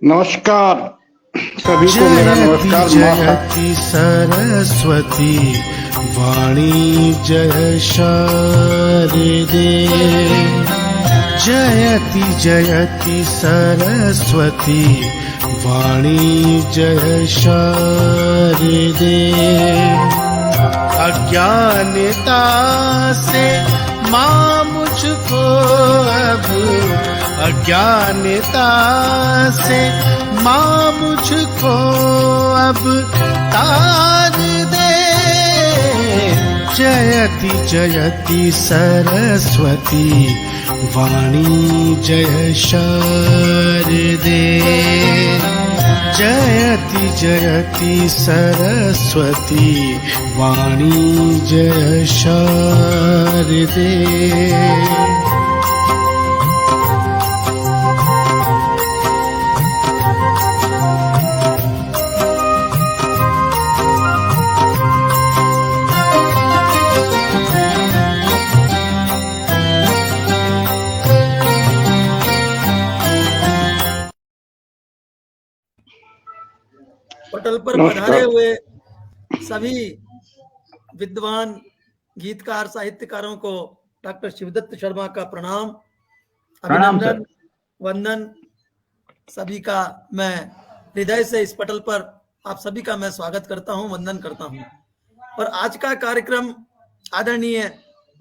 नमस्कार सभी को मेरा नमस्कार। जयति सरस्वती वाणी जय शारदे। जयति जयति सरस्वती वाणी जय शारदे। अज्ञानता से माँ मुझको अब, अज्ञानता से माँ मुझको अब तार दे। जयति जयति सरस्वती वाणी जय शारदे। जयति जयति सरस्वती वाणी जय शारदे। पटल पर पधारे हुए सभी विद्वान गीतकार साहित्यकारों को डॉक्टर शिवदत्त शर्मा का प्रणाम, अभिनंदन, वंदन। सभी का मैं हृदय से इस पटल पर आप सभी का मैं स्वागत करता हूं, वंदन करता हूं। और आज का कार्यक्रम आदरणीय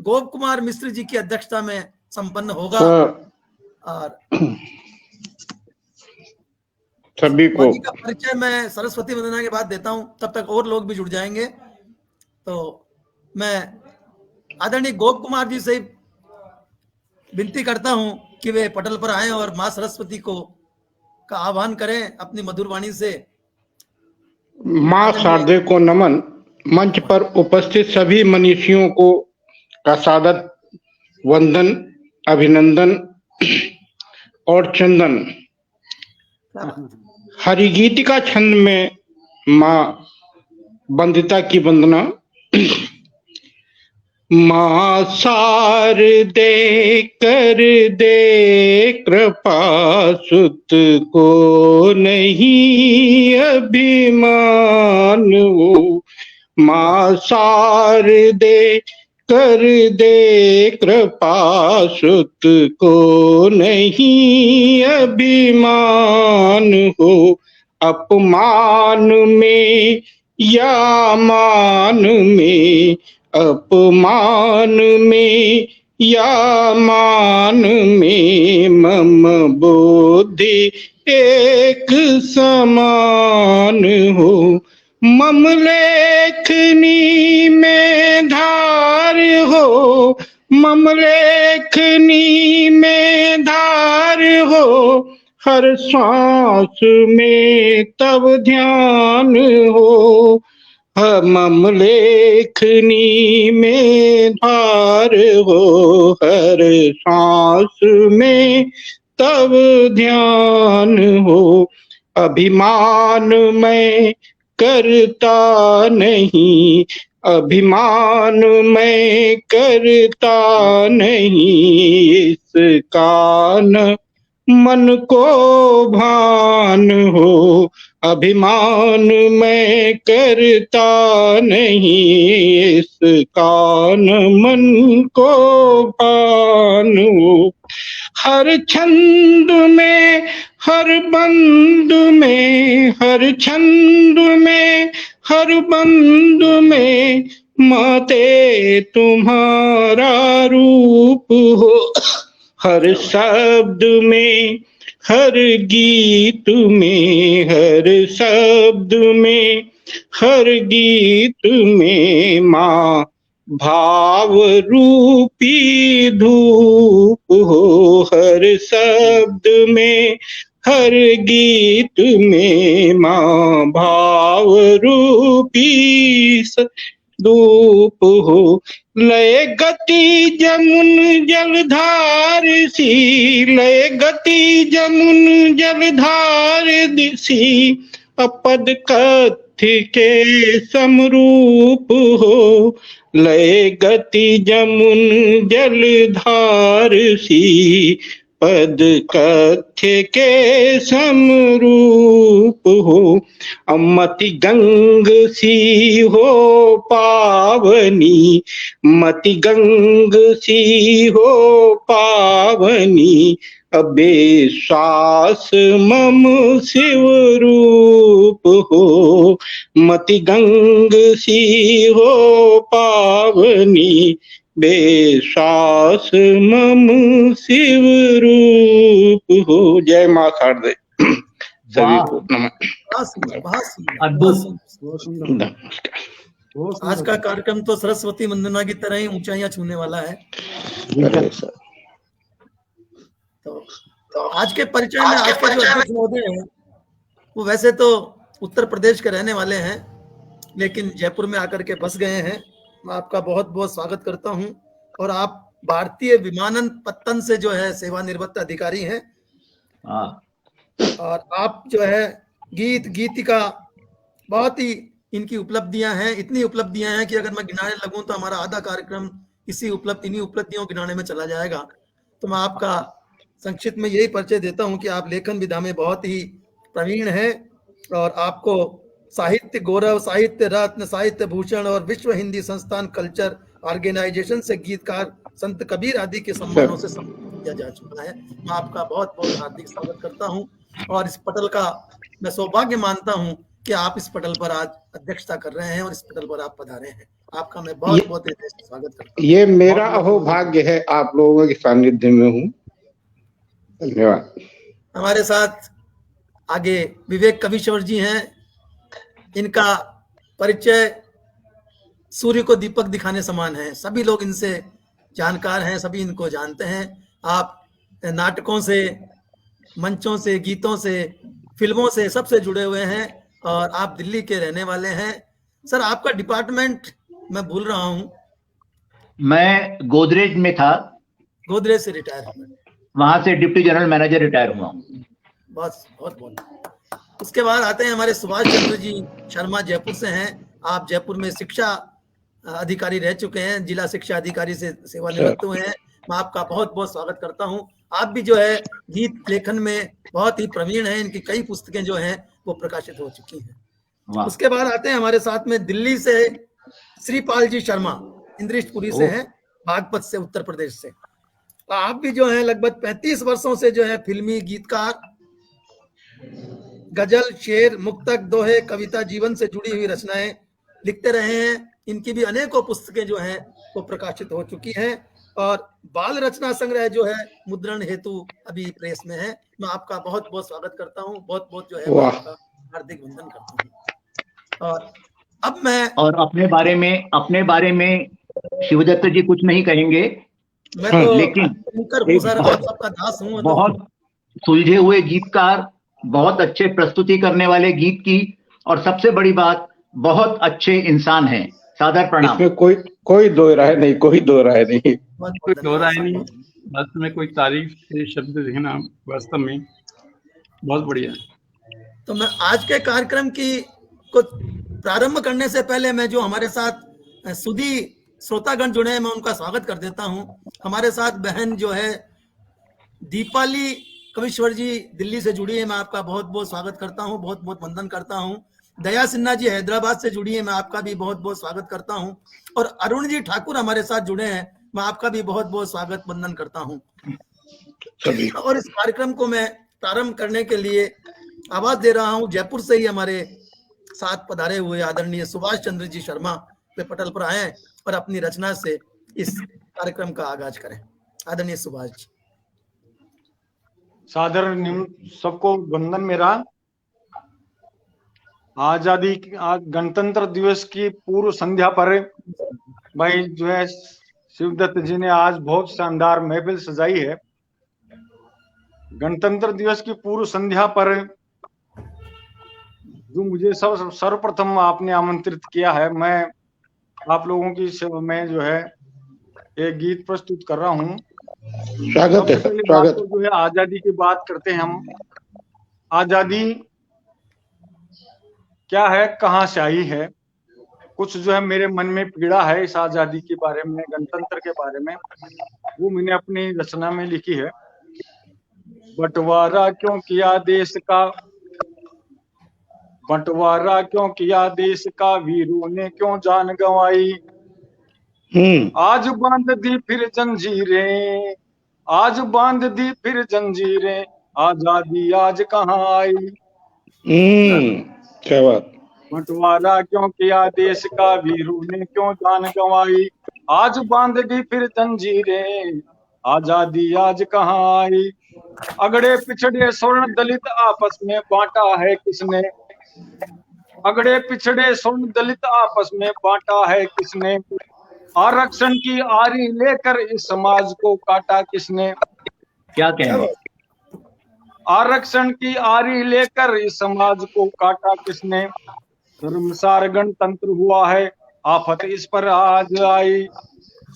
गोप कुमार मिश्र जी की अध्यक्षता में संपन्न होगा। और सभी को का परिचय मैं सरस्वती वंदना के बाद देता हूं, तब तक और लोग भी जुड़ जाएंगे। तो मैं आदरणीय गोप कुमार जी से विनती करता हूं कि वे पटल पर आएं और मां सरस्वती को का आह्वान करें अपनी मधुर वाणी से। मां शारदे को नमन। मंच पर उपस्थित सभी मनीषियों को का सादर वंदन, अभिनंदन और चंदन। हरिगीतिका छंद में मां वंदिता की वंदना। मां शारदे कर दे कृपा, सुत को नहीं अभिमान हो। मां शारदे कर दे कृपा, सुत को नहीं अभिमान हो। अपमान में या मान में, अपमान में या मान में, मम बुद्धि एक समान हो। मम लेखनी में धार हो, मम लेखनी में धार हो। हर सांस में तब ध्यान हो। मम लेखनी में धार हो, हर सांस में तब ध्यान हो। अभिमान मैं करता नहीं, अभिमान मैं करता नहीं। इसका न मन को भान हो। अभिमान मैं करता नहीं, इसका न मन को भान हो। हर छंद में, हर बंद में, हर छंद में, हर बंद में, माते तुम्हारा रूप हो। हर शब्द में, हर गीत में, हर शब्द में, हर गीत में, माँ भाव रूपी धूप हो। हर शब्द में, हर गीत में, माँ भाव रूपी धूप हो। लय गति जमुन जलधार सी, लय गति जमुन जलधार दिसी, अपद कथ्य के समरूप हो। लय गति जमुन जलधार सी, पद कथ्य के समरूप हो। मति गंग सी हो पावनी, मति गंग सी हो पावनी, अबे श्वास मम शिव रूप हो। मति गंग सी हो पावनी, बेश्वास मम शिव रूप हो। जय मां शारदे। सभी को नमस्कार। बहुत सुंदर। नमस्कार। आज का कार्यक्रम तो सरस्वती वंदना की तरह ही ऊंचाइयां छूने वाला है। अरे सर, तो आज के परिचय में आज के जो अध्यक्ष महोदय हैं वो वैसे तो उत्तर प्रदेश के रहने वाले हैं, लेकिन जयपुर में आकर के बस गए हैं। मैं आपका बहुत बहुत स्वागत करता हूं। और आप भारतीय विमानन पत्तन से जो है सेवानिवृत्त अधिकारी हैं। और आप जो है गीतिका बहुत ही इनकी उपलब्धियां हैं, इतनी उपलब्धियां हैं कि अगर मैं गिनाने लगूं तो हमारा आधा कार्यक्रम इन्हीं उपलब्धियों गिनाने में चला जाएगा। तो मैं आपका संक्षिप्त में यही परिचय देता हूं कि आप लेखन विधा में बहुत ही प्रवीण हैं और आपको साहित्य गौरव, साहित्य रत्न, साहित्य भूषण और विश्व हिंदी संस्थान कल्चर ऑर्गेनाइजेशन से गीतकार संत कबीर आदि के सम्मानों से सम्मानित किया जा चुका है। मैं आपका बहुत बहुत हार्दिक स्वागत करता हूं और इस पटल का मैं सौभाग्य मानता हूं कि आप इस पटल पर आज अध्यक्षता कर रहे हैं और इस पटल पर आप पधारे हैं। आपका मैं बहुत बहुत स्वागत करता हूं। ये मेरा अहोभाग्य है आप लोगों के सानिध्य में हूँ। धन्यवाद। हमारे साथ आगे विवेक कविश्वर जी हैं। इनका परिचय सूर्य को दीपक दिखाने समान है। सभी लोग इनसे जानकार हैं, सभी इनको जानते हैं। आप नाटकों से, मंचों से, गीतों से, फिल्मों से सबसे जुड़े हुए हैं और आप दिल्ली के रहने वाले हैं। सर, आपका डिपार्टमेंट मैं भूल रहा हूं। मैं गोदरेज में था। गोदरेज से रिटायर हुआ, वहां से डिप्टी जनरल मैनेजर रिटायर हुआ हूँ। बस बहुत बहुत। उसके बाद आते हैं हमारे सुभाष चंद्र जी शर्मा, जयपुर से हैं। आप जयपुर में शिक्षा अधिकारी रह चुके हैं, जिला शिक्षा अधिकारी से सेवानिवृत्त हुए हैं। मैं आपका बहुत बहुत स्वागत करता हूं। आप भी जो है गीत लेखन में बहुत ही प्रवीण हैं। इनकी कई पुस्तकें जो हैं वो प्रकाशित हो चुकी हैं। उसके बाद आते हैं हमारे साथ में दिल्ली से श्रीपाल जी शर्मा, इंद्रिशपुरी से हैं, बागपत से, उत्तर प्रदेश से। आप भी जो है लगभग 35 वर्षों से जो है फिल्मी गीतकार, गजल, शेर, मुक्तक, दोहे, कविता, जीवन से जुड़ी हुई रचनाएं लिखते रहे हैं। इनकी भी अनेकों पुस्तकें जो हैं वो प्रकाशित हो चुकी हैं और बाल रचना संग्रह जो है मुद्रण हेतु अभी प्रेस में है। मैं आपका बहुत बहुत स्वागत करता हूँ, बहुत बहुत जो है आपका हार्दिक वंदन करता हूँ। और अब मैं अपने बारे में शिवदत्त जी कुछ नहीं कहेंगे। मैं तो लेकिन सर आप सबका दास हूँ। बहुत सुलझे हुए गीतकार, बहुत अच्छे प्रस्तुति करने वाले गीत की, और सबसे बड़ी बात बहुत अच्छे इंसान हैं। सादर प्रणाम। इसमें कोई दो राय नहीं, कोई दो राय नहीं, कोई दो राय नहीं। बस में कोई तारीफ के शब्द देखना वास्तव में बहुत बढ़िया। तो मैं आज के कार्यक्रम की को प्रारंभ करने से पहले मैं जो हमारे साथ सुधी श्रोतागण जुड़े हैं मैं उनका स्वागत कर देता हूं। हमारे साथ बहन जो है दीपाली कविश्वर जी दिल्ली से जुड़ी है, मैं आपका बहुत बहुत स्वागत करता हूं, बहुत बहुत वंदन करता हूं। दया सिन्हा जी हैदराबाद से जुड़ी है, मैं आपका भी बहुत बहुत स्वागत करता हूं। और अरुण जी ठाकुर हमारे साथ जुड़े हैं, मैं आपका भी बहुत बहुत स्वागत वंदन करता हूं। और इस कार्यक्रम को मैं प्रारंभ करने के लिए आवाज दे रहा हूं जयपुर से ही हमारे साथ पधारे हुए आदरणीय सुभाष चंद्र जी शर्मा वे पटल पर आए और अपनी रचना से इस कार्यक्रम का आगाज करें। आदरणीय सुभाष जी। सादर सबको वंदन मेरा। आज गणतंत्र दिवस की पूर्व संध्या पर भाई जो है शिवदत्त जी ने आज बहुत शानदार महफिल सजाई है। गणतंत्र दिवस की पूर्व संध्या पर जो मुझे सर्वप्रथम आपने आमंत्रित किया है, मैं आप लोगों की सेवा में जो है एक गीत प्रस्तुत कर रहा हूँ। स्वागत है, स्वागत। जो है आजादी की बात करते हैं हम। आजादी क्या है, कहाँ से आई है, कुछ जो है मेरे मन में पीड़ा है इस आजादी के बारे में, गणतंत्र के बारे में, वो मैंने अपनी रचना में लिखी है। बंटवारा क्यों किया देश का, बंटवारा क्यों किया देश का, वीरों ने क्यों जान गंवाई। आज बांध दी फिर जंजीरें, आज बांध दी फिर जंजीरें, आजादी आज कहाँ आई। क्या बात। बंटवारा क्यों किया देश का, वीरों ने क्यों जान गंवाई। आज बांध दी फिर जंजीरें, आजादी आज कहाँ आई। अगड़े पिछड़े स्वर्ण दलित आपस में बांटा है किसने, अगड़े पिछड़े स्वर्ण दलित आपस में बांटा है किसने। आरक्षण की आरी लेकर इस समाज को काटा किसने। क्या कहेंगे। आरक्षण की आरी लेकर इस समाज को काटा किसने। शर्मसार गणतंत्र हुआ है, आफत इस पर आज आई।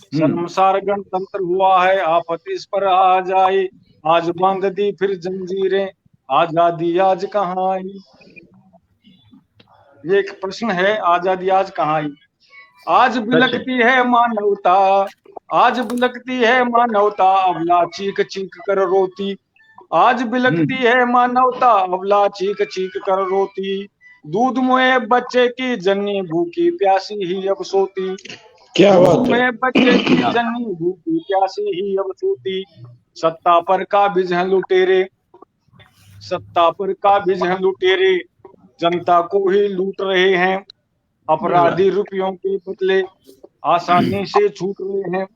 शर्मसार गणतंत्र हुआ है, आफत इस पर आज आई। आज बांध दी फिर जंजीरें, आजादी आज कहाँ आई। ये एक प्रश्न है, आजादी आज कहाँ आई। आज बिलखती है मानवता, आज बिलखती है मानवता, अबला चीख चीख कर रोती। आज बिलखती है मानवता, अबला चीख चीख कर रोती। दूध मुए बच्चे की जननी भूखी प्यासी ही अब सोती। क्या बात दूध है। मुए बच्चे की जननी भूखी प्यासी ही अब सोती। सत्ता पर काबिज हैं लुटेरे, सत्ता पर काबिज हैं लुटेरे, जनता को ही लूट रहे हैं। अपराधी रुपयों के बदले आसानी से छूट रहे हैं,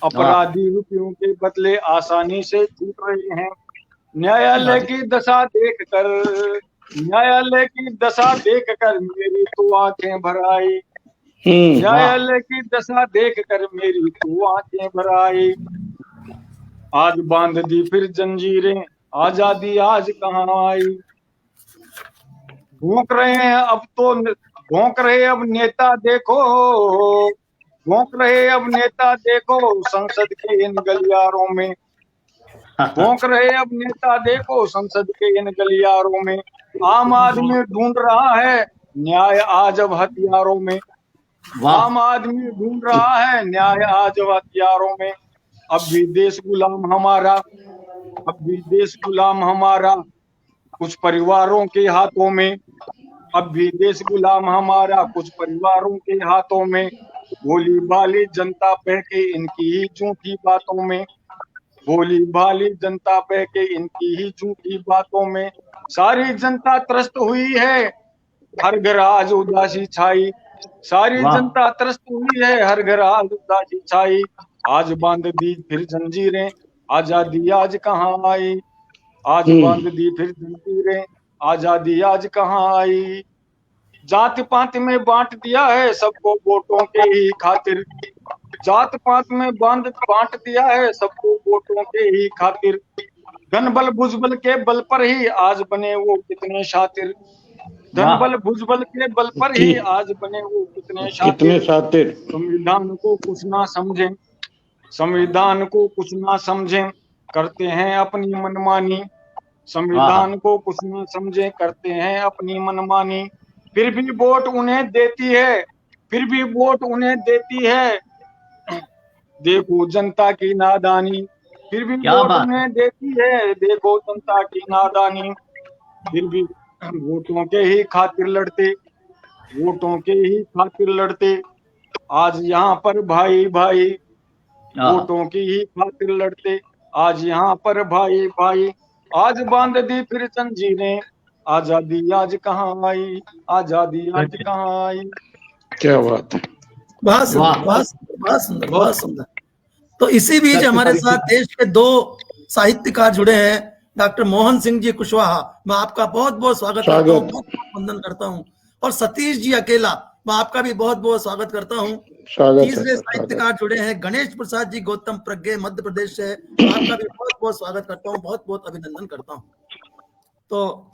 अपराधी रुपयों के बदले आसानी से छूट रहे हैं। न्यायालय की दशा देखकर, न्यायालय की दशा देखकर मेरी तो आंखें भर आई। न्यायालय की दशा देखकर मेरी तो आंखें भर आई। आज बांध दी फिर जंजीरें, आजादी आज कहाँ आई। भौंक रहे हैं अब तो, भौंक रहे अब नेता देखो, भौंक रहे अब नेता देखो संसद के इन गलियारों में। भौंक रहे अब नेता देखो संसद के इन गलियारों में। आम आदमी ढूंढ रहा है न्याय आज अब हथियारों में। आम आदमी ढूंढ रहा है न्याय आज अब हथियारों में। अब भी देश गुलाम हमारा, अब भी देश गुलाम हमारा कुछ परिवारों के हाथों में। अब भी देश गुलाम हमारा कुछ परिवारों के हाथों में। भोली भाली जनता पे के इनकी ही झूठी बातों में, भोली भाली जनता पे के इनकी ही झूठी बातों में। सारी जनता त्रस्त हुई है, हर घर आज उदासी छाई। सारी जनता त्रस्त हुई है, हर घर आज उदासी छाई। आज बांध दी फिर जंजीरें, आजादी आज कहाँ आई। आज बांध दी फिर जंजीरें, आजादी आज कहाँ आई। जात पात में बांट दिया है सबको वोटों के ही खातिर, जात पात में बांट दिया है सबको वोटों के ही खातिर। धन बल भुजबल के बल पर ही आज बने वो कितने शातिर, धन बल भुजबल के बल पर ही आज बने वो कितने शातिर। संविधान को कुछ ना समझे, संविधान को कुछ ना समझे, करते हैं अपनी मनमानी। संविधान को कुछ ना समझे, करते हैं अपनी मनमानी। फिर भी वोट उन्हें देती है, फिर भी वोट उन्हें देती है, देखो जनता की नादानी। फिर भी वोट उन्हें देती है, देखो जनता की नादानी। फिर भी वोटों के ही खातिर लड़ते, वोटों के ही खातिर लड़ते। आज यहाँ पर भाई भाई, वोटों की ही खातिर लड़ते। आज यहाँ पर भाई भाई, आज बांध दी फिर जंजीरें, आजादी आज कहाँ आई, आजादी आज कहाँ आई। क्या बात है। बहुत सुंदर, बहुत सुंदर, बहुत सुंदर। तो इसी बीच हमारे साथ देश के दो साहित्यकार जुड़े हैं, डॉक्टर मोहन सिंह जी कुशवाहा, मैं आपका बहुत बहुत स्वागत करता हूँ, बहुत वंदन करता हूँ। और सतीश जी अकेला, मैं आपका भी बहुत बहुत स्वागत करता हूँ। तीसरे साहित्यकार जुड़े हैं गणेश प्रसाद जी गौतम प्रज्ञे मध्य प्रदेश से, आपका भी बहुत बहुत स्वागत करता हूँ, बहुत बहुत अभिनंदन करता हूँ। तो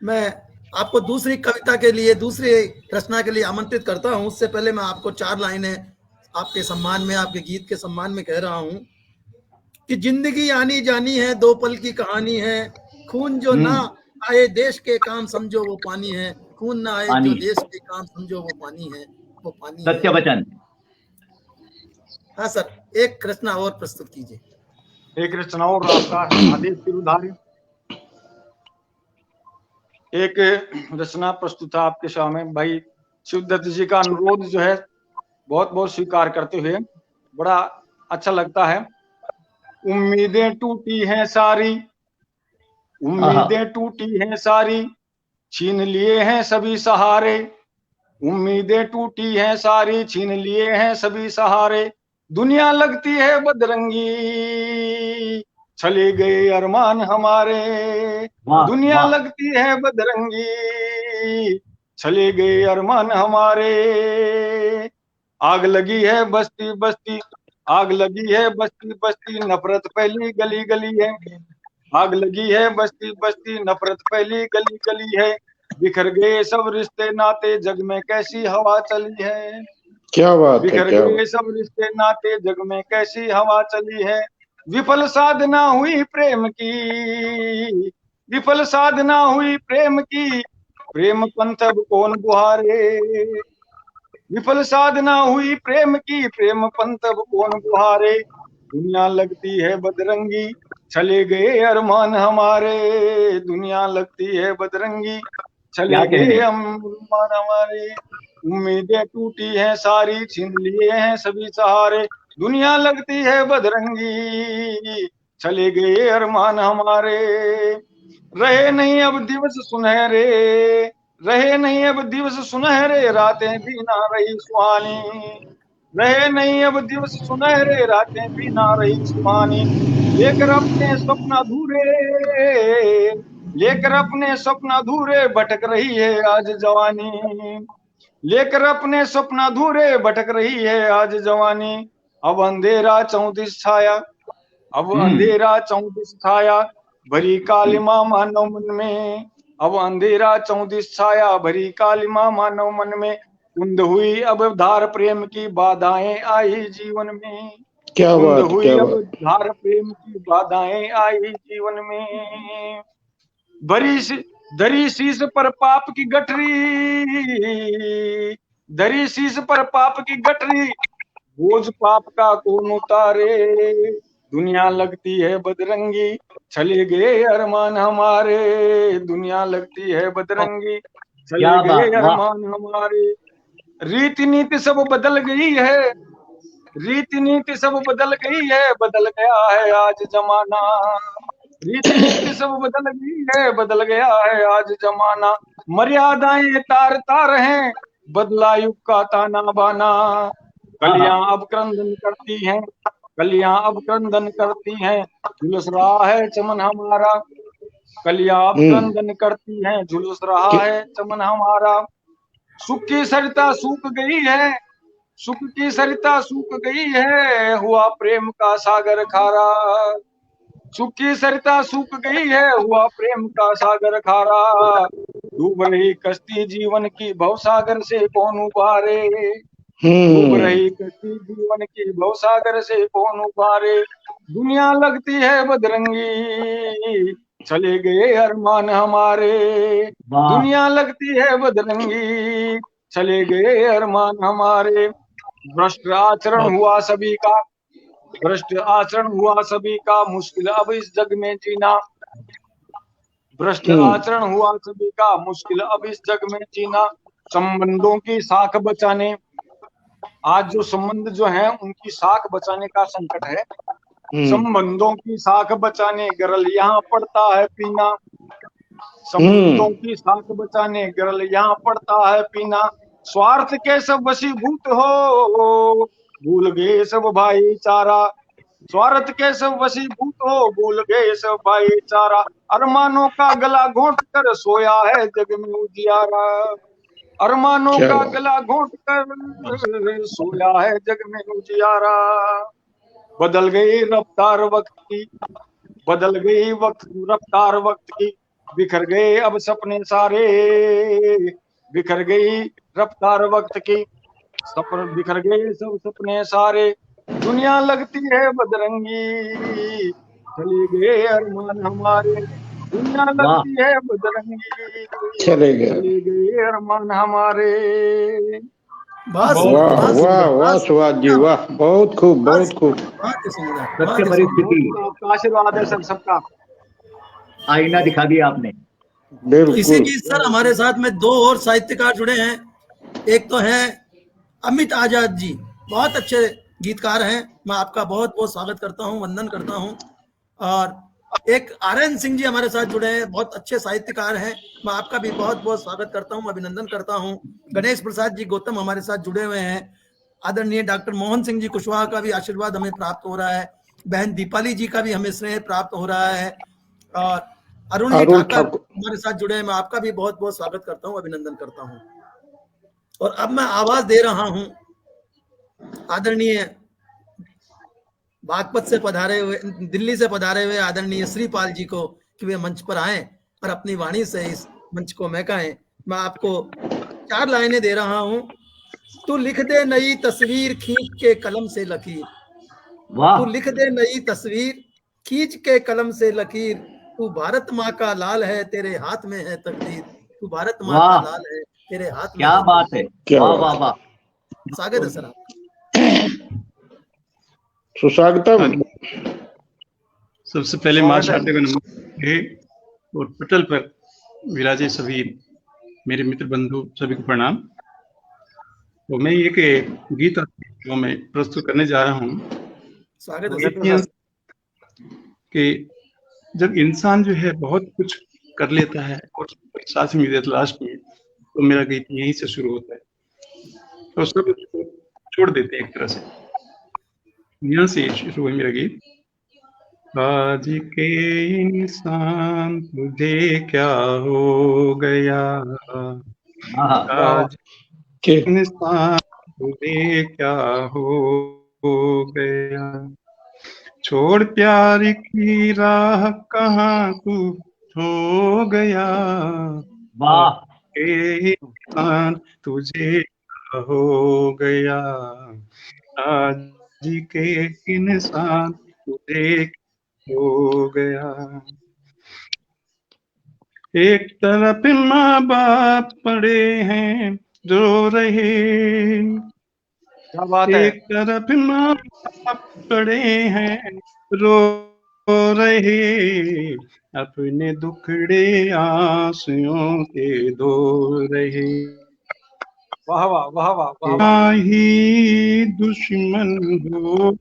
मैं आपको दूसरी कविता के लिए, दूसरी रचना के लिए आमंत्रित करता हूँ। उससे पहले मैं आपको 4 लाइनें आपके सम्मान में, आपके गीत के सम्मान में कह रहा हूँ कि जिंदगी आनी जानी है, 2 पल की कहानी है। खून जो ना आए देश के काम समझो वो पानी है, खून ना आए जो देश के काम समझो वो पानी है, वो पानी। सत्य वचन। हाँ सर, एक रचना और प्रस्तुत कीजिए। एक रचना और आपका आदेश फिर उधारी। एक रचना प्रस्तुत है आपके सामने। भाई शिवदत्त जी का अनुरोध जो है बहुत बहुत स्वीकार करते हुए बड़ा अच्छा लगता है। उम्मीदें टूटी हैं सारी, उम्मीदें टूटी हैं सारी, छीन लिए हैं सभी सहारे। उम्मीदें टूटी हैं सारी, छीन लिए हैं सभी सहारे। दुनिया लगती है बदरंगी, चले गए अरमान हमारे। दुनिया लगती है बदरंगी, चले गए अरमान हमारे। आग लगी है बस्ती बस्ती, आग लगी है बस्ती बस्ती, नफरत फैली गली गली है। आग लगी है बस्ती बस्ती, नफरत फैली गली गली है। बिखर गए सब रिश्ते नाते, जग में कैसी हवा चली है। क्या बात है, बिखर क्या गए बात। सब रिश्ते नाते, जग में कैसी हवा चली है। विफल साधना हुई प्रेम की, विफल साधना हुई प्रेम की, प्रेम पंथ अब कौन बुहारे। विफल साधना हुई प्रेम की, प्रेम पंथ अब कौन बुहारे। दुनिया लगती है बदरंगी, चले गए अरमान हमारे। दुनिया लगती है बदरंगी, चले गए अरमान हमारे। उम्मीदें टूटी हैं सारी, छीन लिए हैं सभी सहारे। दुनिया लगती है बदरंगी, चले गए अरमान हमारे। रहे नहीं अब दिवस सुनहरे, रहे नहीं अब दिवस सुनहरे, रातें भी ना रही सुहानी। रहे नहीं अब दिवस सुनहरे, रातें भी ना रही सुहानी। लेकर अपने स्वप्न अधूरे, लेकर अपने स्वप्न अधूरे, भटक रही है आज जवानी। लेकर अपने स्वप्न अधूरे, भटक रही है आज जवानी। अब अंधेरा 34 छाया, अब अंधेरा 34 छाया, भरी कालिमा मानव मन में। अब अंधेरा 34 छाया, भरी कालिमा मानव मन में। कुंद हुई अब धार प्रेम की, बाधाएं आई जीवन में। क्या कुंद बात, हुई क्या अब बात। धार प्रेम की, बाधाएं आई जीवन में। दरी शीश पर पाप की गठरी, दरी शीश पर पाप की गठरी, बोझ पाप का कौन उतारे। दुनिया लगती है बदरंगी, चले गए अरमान हमारे। दुनिया लगती है बदरंगी, चले गए अरमान हमारे। रीति नीति सब बदल गई है, रीति नीति सब बदल गई है, बदल गया है आज जमाना। रीति नीति सब बदल गई है, बदल गया है आज जमाना। मर्यादाएं तार तार हैं, बदला युग का ताना बाना। कलियां अब क्रंदन करती हैं, कलियां अब क्रंदन करती हैं, झुलस रहा है चमन हमारा। कलियां अब क्रंदन करती हैं, झुलस रहा है चमन हमारा। सुख की सरिता सूख गई है, सुख की सरिता सूख गई है, हुआ प्रेम का सागर खारा। सुख की सरिता सूख गई है, हुआ प्रेम का सागर खारा। डूब रही कश्ती जीवन की, भवसागर से कौन उबारे। डूब रही कश्ती जीवन की, भवसागर से कौन उबारे। दुनिया लगती है बदरंगी, चले गए अरमान हमारे। दुनिया लगती है बदरंगी, चले गए अरमान हमारे। भ्रष्ट आचरण हुआ सभी का, भ्रष्ट आचरण हुआ सभी का, मुश्किल अब इस जग में जीना। भ्रष्ट आचरण हुआ सभी का, मुश्किल अब इस जग में जीना। संबंधों की साख बचाने, आज जो संबंध जो है उनकी साख बचाने का संकट है। संबंधों की साख बचाने, गरल यहाँ पड़ता है पीना। संबंधों की साख बचाने, गरल यहाँ पड़ता है पीना। स्वार्थ के सब वशीभूत हो, भूल गए सब भाईचारा। स्वार्थ के सब वशीभूत हो, भूल गए सब भाईचारा। अरमानों का गला घोंट कर सोया है जग में उजियारा। अरमानों का गला घोंट कर सोया है जग में उजियारा। बदल गई रफ्तार वक्त की, बदल गई रफ्तार वक्त की, बिखर गए अब सपने सारे। बिखर गई रफ्तार वक्त की, सपने बिखर गए सब सपने सारे। दुनिया लगती है बदरंगी, चले गए अरमान हमारे। दुनिया लगती है बदरंगी, चले गए अरमान हमारे। बस वाह बस वाह वाह बस, सुभाष जी, वाह, बहुत खूब, बहुत खूब। बहुत ही सुंदर, सबसे बहुत ही बड़ी सुंदर। स्थिति आपका आशीर्वाद है सर सबका। आईना दिखा दिया आपने। तो इसी बिल्कुल। बीच सर हमारे साथ में दो और साहित्यकार जुड़े हैं। एक तो है अमित आजाद जी, बहुत अच्छे गीतकार हैं, मैं आपका बहुत बहुत स्वागत करता हूं, वंदन करता हूं। और एक आरएन सिंह जी हमारे साथ जुड़े हैं, बहुत अच्छे साहित्यकार हैं, मैं आपका भी बहुत बहुत स्वागत करता हूं, अभिनंदन करता हूं। गणेश प्रसाद जी गौतम हमारे साथ जुड़े हुए हैं। आदरणीय डॉक्टर मोहन सिंह जी कुशवाहा का भी आशीर्वाद हमें प्राप्त हो रहा है। बहन दीपाली जी का भी हमें स्नेह प्राप्त हो रहा है। और अरुण जी अरुण ठाकर ठाकुर। हमारे साथ जुड़े हैं, मैं आपका भी बहुत बहुत स्वागत करता हूं, अभिनंदन करता हूं। और अब मैं आवाज दे रहा हूं आदरणीय बागपत से पधारे हुए, दिल्ली से पधारे हुए आदरणीय श्रीपाल जी को कि वे मंच पर आए और अपनी वाणी से इस मंच को महकाएं। मैं आपको 4 लाइनें दे रहा हूं। तू लिख दे नई तस्वीर खींच के कलम से लकीर, वाह तू लिख दे नई तस्वीर खींच के कलम से लकीर, तू भारत माँ का लाल है तेरे हाथ में है तकदीर, तू भारत माँ का वाह, लाल है तेरे हाथ में क्या है बात है, तकदीर। क्या वाह बात, वाह वाह। स्वागत है सर आपका। सुस्वागतम। सबसे पहले माँ शारदा को नमस्ते और पटल पर विराजे सभी मेरे मित्र बंधु सभी को प्रणाम। तो मैं एक गीत जो मैं प्रस्तुत करने जा रहा हूँ स्वागत है स्वागत सर। कि जब इंसान जो है बहुत कुछ कर लेता है और साथ में देता लास्ट में, तो मेरा गीत यहीं से शुरू होता है और सब उसको छोड़ देते हैं एक तरह से। यहाँ से शुरू है मेरा गीत। आज के इंसान तुझे क्या हो गया, हाँ, आज के इंसान तुझे क्या हो गया, छोड़ प्यार की राह कहाँ तू हो गया, वाह के इंसान तुझे क्या हो गया, आज के इंसान तुझे हो गया। एक तरफ माँ बाप पड़े हैं रो रहे, क्या बात है। एक तरफ माँ बाप पड़े हैं रो रहे, अपने दुखड़े आंसुओं के धो रहे, वाह वाह वाह वाह वाह वाह। ना ही दुश्मन हो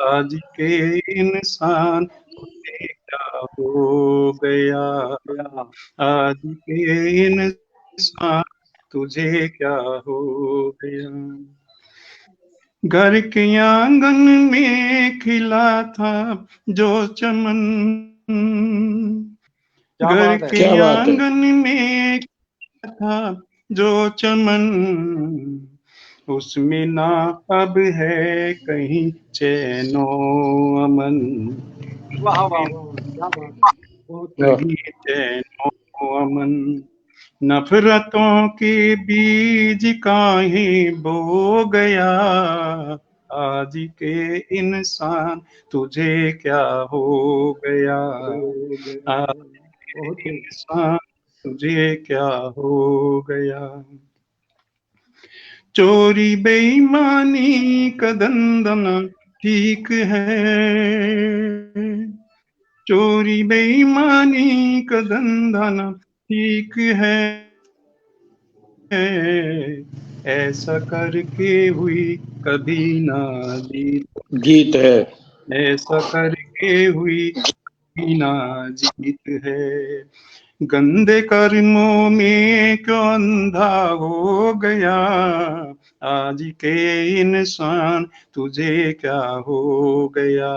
आज के इंसान तुझे क्या हो गया, आज के इंसान तुझे क्या हो गया। घर के आंगन में खिला था जो चमन, क्या घर बात है। के क्या बात है। आंगन में खिला था जो चमन, उसमें ना अब है कहीं चैनो अमन, वाह वाह वाह, क्या बात है। बहुत कहीं चैनो अमन, नफरतों के बीज काहे बो गया, आज के इंसान तुझे क्या हो गया, आज बहुत के इंसान तुझे क्या हो गया। चोरी बेईमानी का धंधा ठीक है, चोरी बेईमानी का धंधा ना ठीक है, ऐसा करके हुई कभी ना जीत, जीत है। ऐसा करके हुई कभी ना जीत है, गंदे कर्मों में क्यों अंधा हो गया, आज के इंसान तुझे क्या हो गया,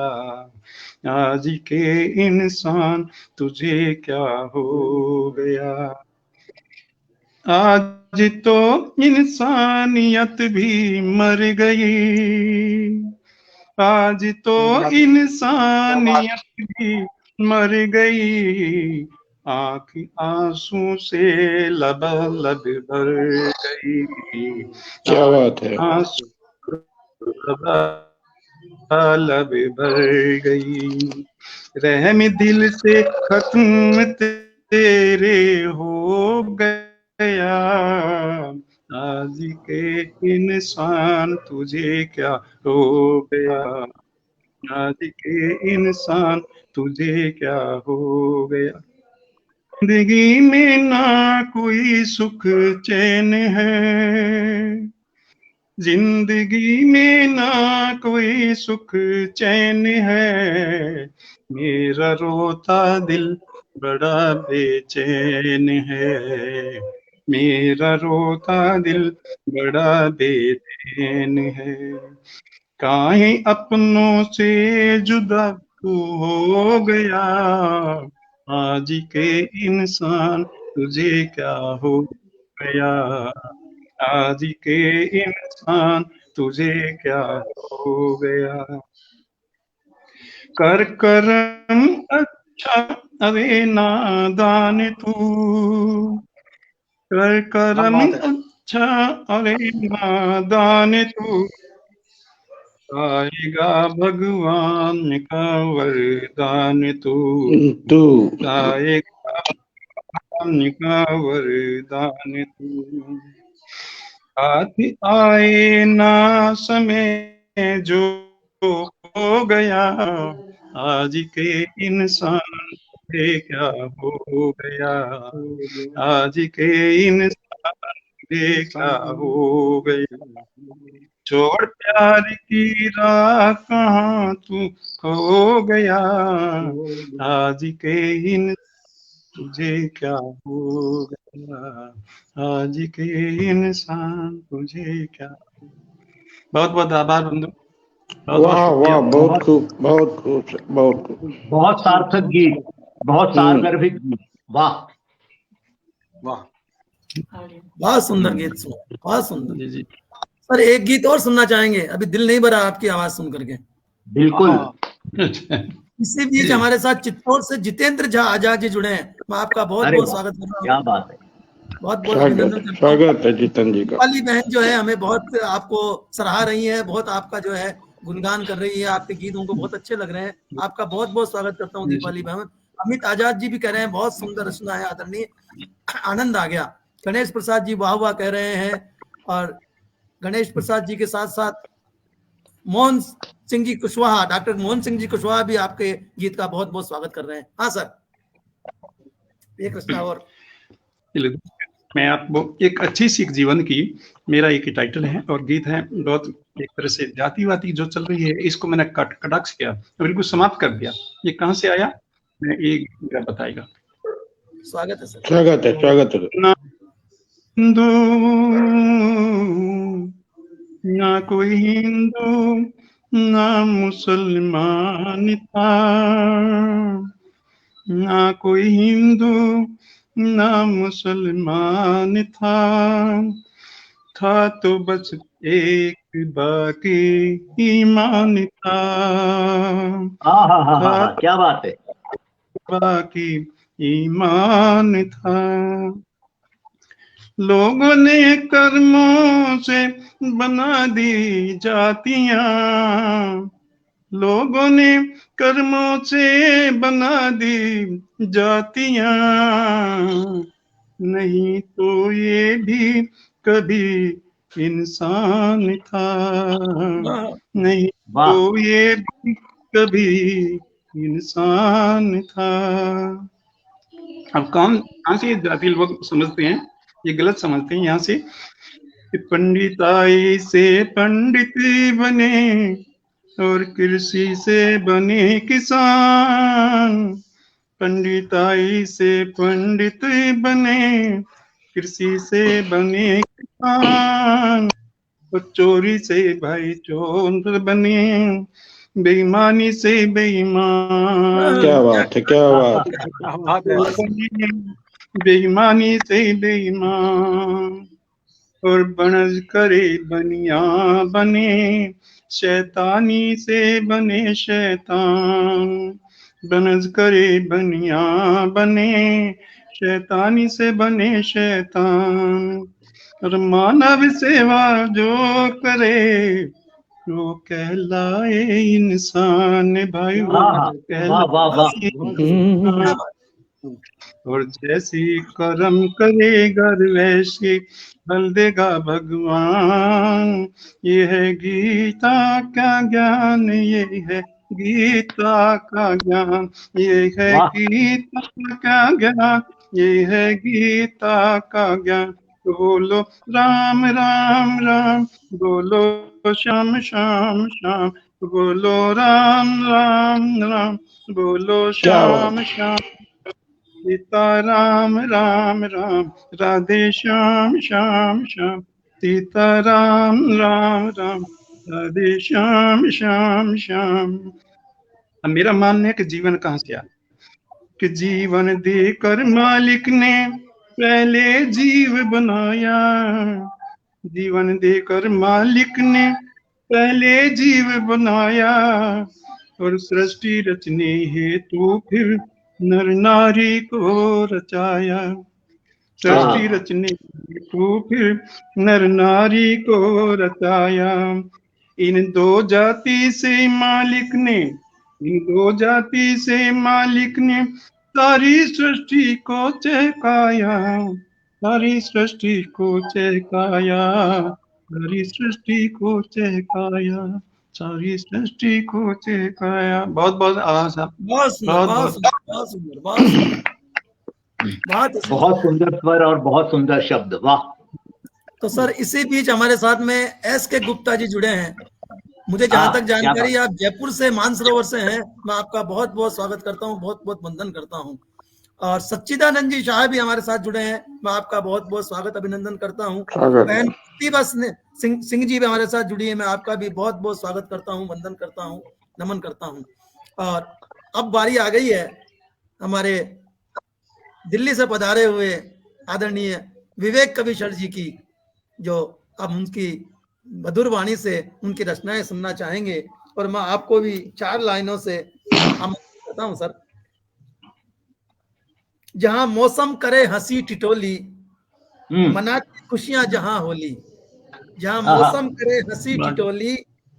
आज के इंसान तुझे क्या हो गया। आज तो इंसानियत भी मर गई, आज तो इंसानियत भी मर गई, आंख आंसू से लबालब भर गई, क्या बात है। आंसू लबालब भर गई, रहम दिल से खत्म तेरे हो गया, आज के इंसान तुझे क्या हो गया, आज के इंसान तुझे क्या हो गया। जिंदगी में ना कोई सुख चैन है, जिंदगी में ना कोई सुख चैन है, मेरा रोता दिल बड़ा बेचैन है, मेरा रोता दिल बड़ा बेचैन है। काहे अपनों से जुदा तू हो गया, आज के इंसान तुझे क्या हो गया, आज के इंसान तुझे क्या हो गया। कर करम अच्छा अरे नादान तू, कर करम अच्छा अरे नादान तू, आएगा भगवान का वरदान तू, तू आएगा भगवान का वरदान तू। हाथ आए ना समय जो हो गया, आज के इंसान से क्या हो गया, आज के इंसान से क्या हो गया। छोड़ प्यार की राह कहाँ तू खो गया, आज के इन तुझे क्या हो गया, आज के इंसान तुझे क्या। बहुत बहुत आभार बंधु। वाह वाह, बहुत खूब, बहुत खूब, बहुत खूब, बहुत सार्थक गीत, बहुत सारगर्भित गीत। वाह वाह, बहुत सुंदर गीत सुना, बहुत सुंदर। जी जी सर एक गीत और सुनना चाहेंगे, अभी दिल नहीं भरा आपकी आवाज सुन करके। बिल्कुल। इसी बीच हमारे साथ चित्तौड़ से जितेंद्र झा आजाद जी जुड़े हैं, मैं आपका बहुत अरे बहुत वाह, स्वागत कर रहा क्या हूँ, बात है। बहुत बहुत अभिनंदन करता हूँ। स्वागत है जितन जी का। दीपाली बहन जो है हमें बहुत आपको सराहा रही है, बहुत आपका जो है गुणगान कर रही है, आपके गीत उनको बहुत अच्छे लग रहे हैं, आपका बहुत बहुत स्वागत करता हूँ दीपाली बहन। अमित आजाद जी भी कह रहे हैं बहुत सुंदर रचना है आदरणीय, आनंद आ गया। गणेश प्रसाद जी वाह वाह कह रहे हैं, और गणेश प्रसाद जी के साथ साथ मोहन सिंह जी कुशवाहा, डॉक्टर मोहन सिंह जी कुशवाहा भी आपके गीत का बहुत बहुत स्वागत कर रहे हैं। हाँ सर, एक रचना और। मैं आपको एक अच्छी सीख जीवन की, मेरा एक टाइटल है और गीत है, बहुत एक तरह से जातिवादी जो चल रही है इसको मैंने कटाक्ष किया, बिल्कुल समाप्त कर दिया। ये कहाँ से आया, मैं एक मेरा बताएगा। स्वागत है सर। स्वागत है, स्वागत है। ना हिंदू ना कोई हिंदू ना मुसलमान था, ना कोई हिंदू ना मुसलमान था तो बस एक बाकी ईमान था, था क्या बात है। बाकी ईमान था। लोगों ने कर्मों से बना दी जातियां, लोगों ने कर्मों से बना दी जातियां, नहीं तो ये भी कभी इंसान था, नहीं तो ये भी कभी इंसान था। अब कहाँ से जाति लोग समझते हैं, ये गलत समझते हैं यहाँ से। पंडिताई से पंडित बने और कृषि से बने किसान, पंडिताई से पंडित बने कृषि से बने किसान, और चोरी से भाई चोर बने, बेईमानी से बेईमान। क्या बात है, क्या बात है। बेईमानी से बेईमान, और बनज करे बनिया बने, शैतानी से बने शैतान, बनज करे बनिया बने, शैतानी से बने शैतान, और मानव सेवा जो करे वो कहलाए इंसान। भाई वो कहलाए इंसान, और जैसी कर्म करेगा वैसे बल देगा भगवान। ये है गीता का ज्ञान, ये है गीता का ज्ञान, ये है वाह। गीता का ज्ञान, ये है गीता का ज्ञान। तो बोलो राम राम राम, बोलो श्याम श्याम श्याम, तो बोलो राम राम राम, बोलो क्या बात श्याम श्याम, सीता राम राम राम, राधे श्याम श्याम श्याम, सीता राम राम राम, राधे श्याम श्याम श्याम। अब मेरा मानना है कि जीवन कहाँ से आया, कि जीवन देकर मालिक ने पहले जीव बनाया, जीवन देकर मालिक ने पहले जीव बनाया, और सृष्टि रचने हेतु फिर नर नारी को रचाया, सृष्टि रचने हेतु फिर नर नारी को रचाया। इन दो जाति से मालिक ने, इन दो जाति से मालिक ने सारी सृष्टि को चहकाया, सारी सृष्टि को चहकाया, सारी सृष्टि को चहकाया, सारी सृष्टि को चहकाया। बहुत बहुत आभार साहब। बहुत सुंदर, बहुत बहुत बहुत सुंदर, बहुत सुंदर, बहुत सुंदर, बहुत सुंदर। बहुत सुंदर स्वर और बहुत सुंदर शब्द, वाह। तो सर इसी बीच हमारे साथ में एस के गुप्ता जी जुड़े हैं। मुझे जहां तक क्या जानकारी, आप जयपुर से मानसरोवर से हैं। मैं आपका बहुत बहुत स्वागत करता हूं, बहुत बहुत वंदन करता हूं। और सच्चिदानंद जी शाह भी हमारे साथ जुड़े हैं। मैं आपका बहुत बहुत स्वागत अभिनंदन करता हूं। स्वागत। बहन प्रतिभा सिंह जी भी हमारे साथ जुड़ी है। मैं आपका भी बहुत बहुत स्वागत करता हूं, वंदन करता हूं, नमन करता हूं। और अब बारी आ गई है हमारे दिल्ली से पधारे हुए आदरणीय विवेक कवि सर जी की, जो अब उनकी मधुर वाणी से उनकी रचनाएं सुनना चाहेंगे। और मैं आपको भी 4 लाइनों से आमंत्रित करता हूं सर। जहां मौसम करे हंसी टिटोली, मनाती खुशियां जहां होली। जहां मौसम करे हंसी टिटोली,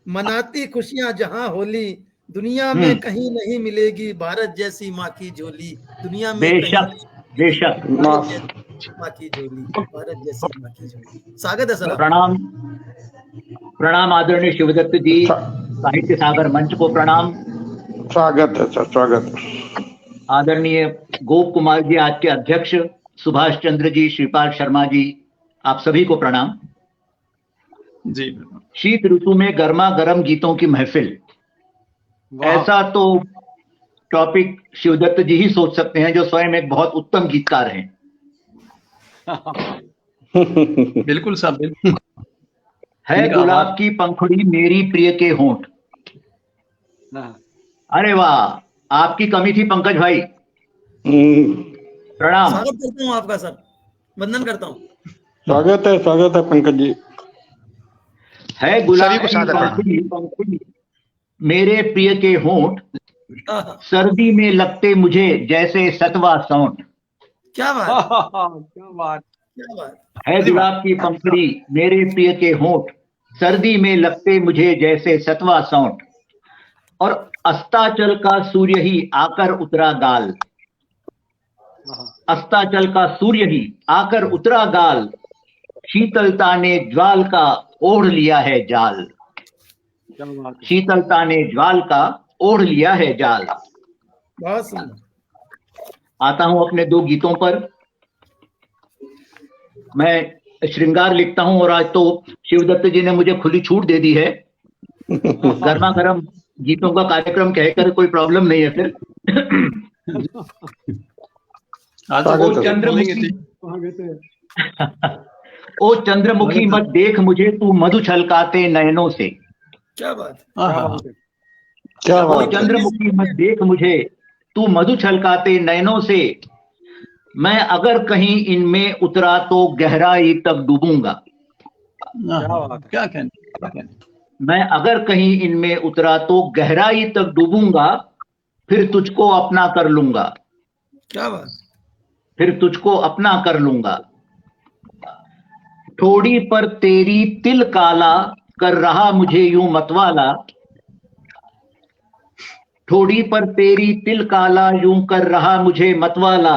मनाती खुशियां जहां होली। दुनिया में कहीं नहीं मिलेगी भारत जैसी माँ की झोली। दुनिया में बेशक बेशक। माँ की झोली, भारत जैसी माँ की झोली। स्वागत है सर। प्रणाम, प्रणाम आदरणीय शिवदत्त जी, साहित्य सागर मंच को प्रणाम। स्वागत है सर, स्वागत। आदरणीय गोप कुमार जी, आज के अध्यक्ष, सुभाष चंद्र जी, श्रीपाल शर्मा जी, आप सभी को प्रणाम जी। शीत ऋतु में गर्मा गर्म गीतों की महफिल, ऐसा तो टॉपिक शिवदत्त जी ही सोच सकते हैं, जो स्वयं एक बहुत उत्तम गीतकार हैं। बिल्कुल साहब, बिल्कुल। है गुलाब की पंखुड़ी मेरी प्रिय के होंठ। अरे वाह, आपकी कमी थी पंकज भाई। प्रणाम। स्वागत करता हूँ आपका सर, वंदन करता हूँ। स्वागत है पंकज जी। है गुलाब की पंखुड़ी मेरे प्रिय के होंठ, सर्दी में लगते मुझे जैसे सतवा सौंठ। क्या बात, क्या बात, क्या बात। है गुलाब की पंखुड़ी मेरे प्रिय के होंठ, सर्दी में लगते मुझे जैसे सतवा सौंठ। और अस्ताचल का सूर्य ही आकर उतरा गाल, अस्ताचल का सूर्य ही आकर उतरा गाल। शीतलता ने ज्वाल का ओढ़ लिया है जाल, शीतलता ने ज्वाल का ओढ़ लिया है जाल। बहुत सुंदर। आता हूं अपने 2 गीतों पर। मैं श्रृंगार लिखता हूं और आज तो शिवदत्त जी ने मुझे खुली छूट दे दी है। गर्मा गर्म गीतों का कार्यक्रम कहकर कोई प्रॉब्लम नहीं है फिर। ओ चंद्रमुखी, ओ चंद्रमुखी मत देख मुझे तू मधु छलकाते नयनों से। क्या बात, क्या ओ बात। चंद्रमुखी मत देख मुझे तू मधु छलकाते नयनों से। मैं अगर कहीं इनमें उतरा तो गहराई तक डूबूंगा। क्या कहने। मैं अगर कहीं इनमें उतरा तो गहराई तक डूबूंगा, फिर तुझको अपना कर लूंगा। क्या बात। फिर तुझको अपना कर लूंगा। ठोड़ी पर तेरी तिल काला कर रहा मुझे यूं मतवाला। ठोड़ी पर तेरी तिल काला यूं कर रहा मुझे मतवाला।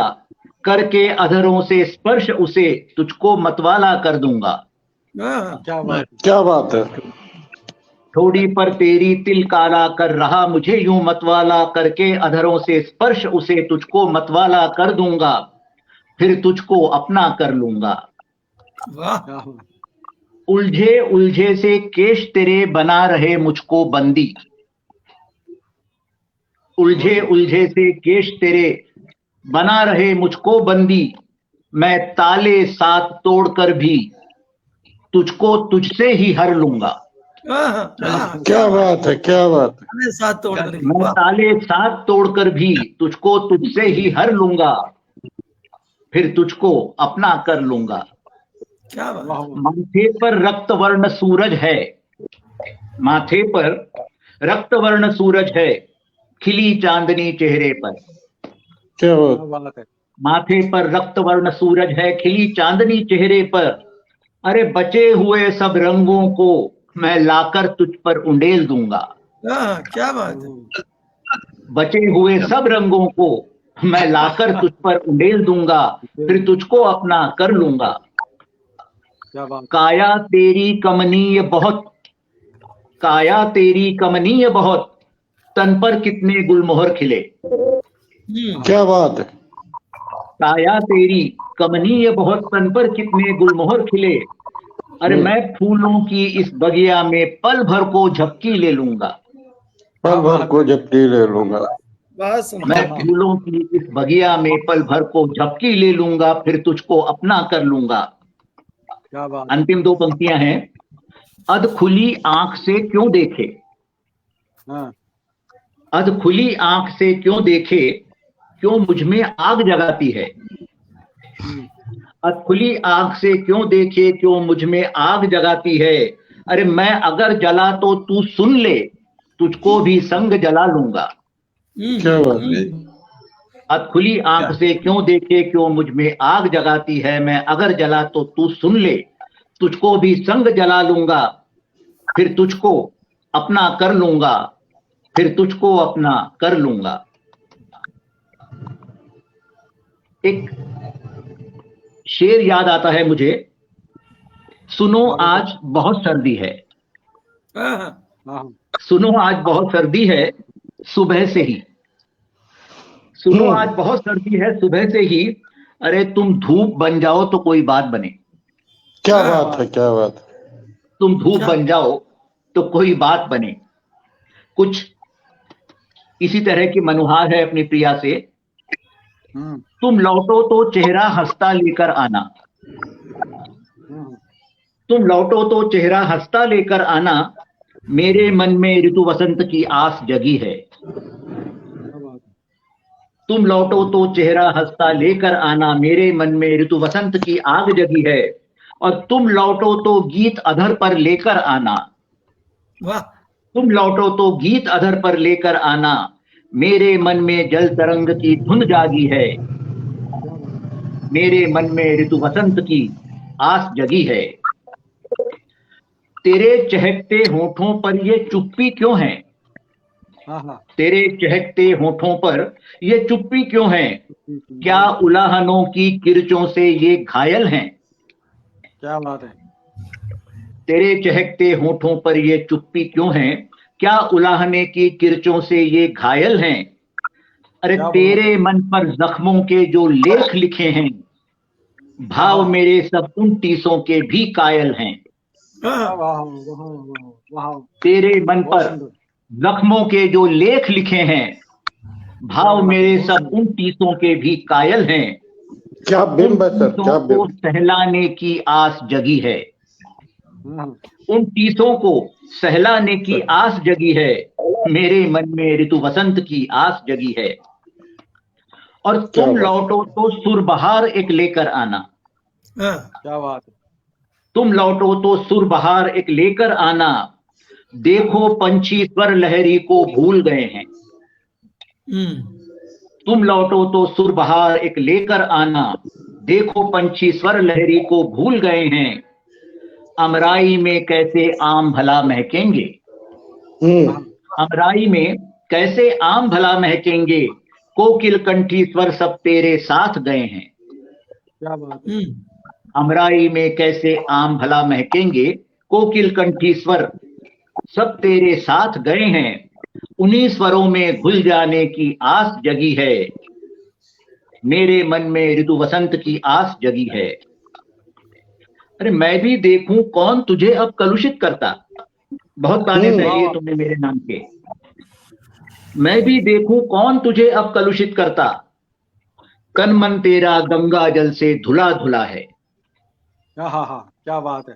करके अधरों से स्पर्श उसे तुझको मतवाला कर दूंगा। हाँ, क्या बात है। थोड़ी पर तेरी तिल काला कर रहा मुझे यूं मतवाला करके अधरों से स्पर्श उसे तुझको मतवाला कर दूंगा, फिर तुझको अपना कर लूंगा। वाह, उलझे उलझे से केश तेरे बना रहे मुझको बंदी। उलझे उलझे से केश तेरे बना रहे मुझको बंदी, मैं ताले साथ तोड़कर भी तुझको तुझसे ही हर लूंगा। हाँ, हाँ, क्या बात है, क्या बात है। ताले साथ तोड़ कर मैं वाह, ताले साथ तोड़कर भी तुझको तुझसे ही हर लूंगा, फिर तुझको अपना कर लूंगा। क्या बात, माथे पर रक्त वर्ण सूरज है, माथे पर रक्त वर्ण सूरज है, खिली चांदनी चेहरे पर। क्या बात है। माथे पर रक्त वर्ण सूरज है, खिली चांदनी चेहरे पर। अरे बचे हुए सब रंगों को मैं लाकर तुझ पर उंडेल दूंगा। हाँ, क्या बात है, बचे हुए सब रंगों को मैं लाकर तुझ पर उंडेल दूंगा, फिर तुझको अपना कर लूंगा। काया तेरी कमनीय बहुत, काया तेरी कमनीय बहुत, तन पर कितने गुलमोहर खिले। क्या बात है। काया तेरी कमनीय बहुत, तन पर कितने गुलमोहर खिले। अरे मैं फूलों की इस बगिया में पल भर को झपकी ले लूंगा। पल भर को झपकी ले लूंगा। वाह, सुन मैं फूलों की इस बगिया में पल भर को झपकी ले लूंगा, फिर तुझको अपना कर लूंगा। अंतिम दो पंक्तियां हैं। अध खुली आंख से क्यों देखे, अध खुली आंख से क्यों देखे, क्यों मुझ में आग जगाती है। अध खुली आंख से क्यों देखे, क्यों मुझ में आग जगाती है। अरे मैं अगर जला तो तू सुन ले, तुझको भी संग जला लूंगा। क्या बात है। अध खुली आंख से क्यों देखे, क्यों मुझ में आग जगाती है। मैं अगर जला तो तू सुन ले, तुझको भी संग जला लूंगा, फिर तुझको अपना कर लूंगा, फिर तुझको अपना कर लूंगा। एक शेर याद आता है मुझे, सुनो आज बहुत सर्दी है। हाँ, सुनो आज बहुत सर्दी है सुबह से ही। सुनो आज बहुत सर्दी है सुबह से ही। अरे तुम धूप बन जाओ तो कोई बात बने। क्या बात है, क्या बात है। तुम धूप बन जाओ तो कोई बात बने। कुछ इसी तरह की मनुहार है अपनी प्रिया से। तुम लौटो तो चेहरा हंसता लेकर आना, तुम लौटो तो चेहरा हंसता लेकर आना, मेरे मन में ऋतु वसंत की आस जगी है। तुम लौटो तो चेहरा हंसता लेकर आना, मेरे मन में ऋतु वसंत की आग जगी है। और तुम लौटो तो गीत अधर पर लेकर आना, वाह, तुम लौटो तो गीत अधर पर लेकर आना, मेरे मन में जल तरंग की धुन जागी है। मेरे मन में ऋतु वसंत की आस जगी है। तेरे चहकते होठों पर ये चुप्पी क्यों है, तेरे चहकते होठों पर ये चुप्पी क्यों है। क्या उलाहनों की किरचों से ये घायल हैं। क्या बात है। तेरे चहकते होठों पर ये चुप्पी क्यों है, क्या उलाहने की किरचों से ये घायल हैं। अरे तेरे मन पर जख्मों के जो लेख लिखे हैं, भाव मेरे सब उन टीसों के भी कायल हैं। तेरे मन पर जख्मों के जो लेख लिखे हैं, भाव मेरे सब उन टीसों के भी कायल हैं। क्या बिंब है सर, क्या को बिंब। सहलाने की आस जगी है, उन टीसों को सहलाने की आस जगी है। मेरे मन में ऋतु वसंत की आस जगी है। और तुम लौटो तो सुरबहार एक लेकर आना, क्या बात है। तुम लौटो तो सुरबहार एक लेकर आना, देखो पंछी स्वर लहरी को भूल गए हैं। तुम लौटो तो सुरबहार एक लेकर आना, देखो पंछी स्वर लहरी को भूल गए हैं। अमराई में कैसे आम भला महकेंगे, अमराई में कैसे आम भला महकेंगे, कोकिल कंठी स्वर सब तेरे साथ गए हैं। क्या बात है। अमराई में कैसे आम भला महकेंगे, कोकिल कंठी स्वर सब तेरे साथ गए हैं, उन्हीं स्वरों में घुल जाने की आस जगी है, मेरे मन में ऋतु वसंत की आस जगी है। अरे मैं भी देखूं कौन तुझे अब कलुषित करता, बहुत गाने चाहिए तुमने मेरे नाम के। मैं भी देखूं कौन तुझे अब कलुषित करता, तन मन तेरा गंगा जल से धुला धुला है। हाँ, क्या बात है।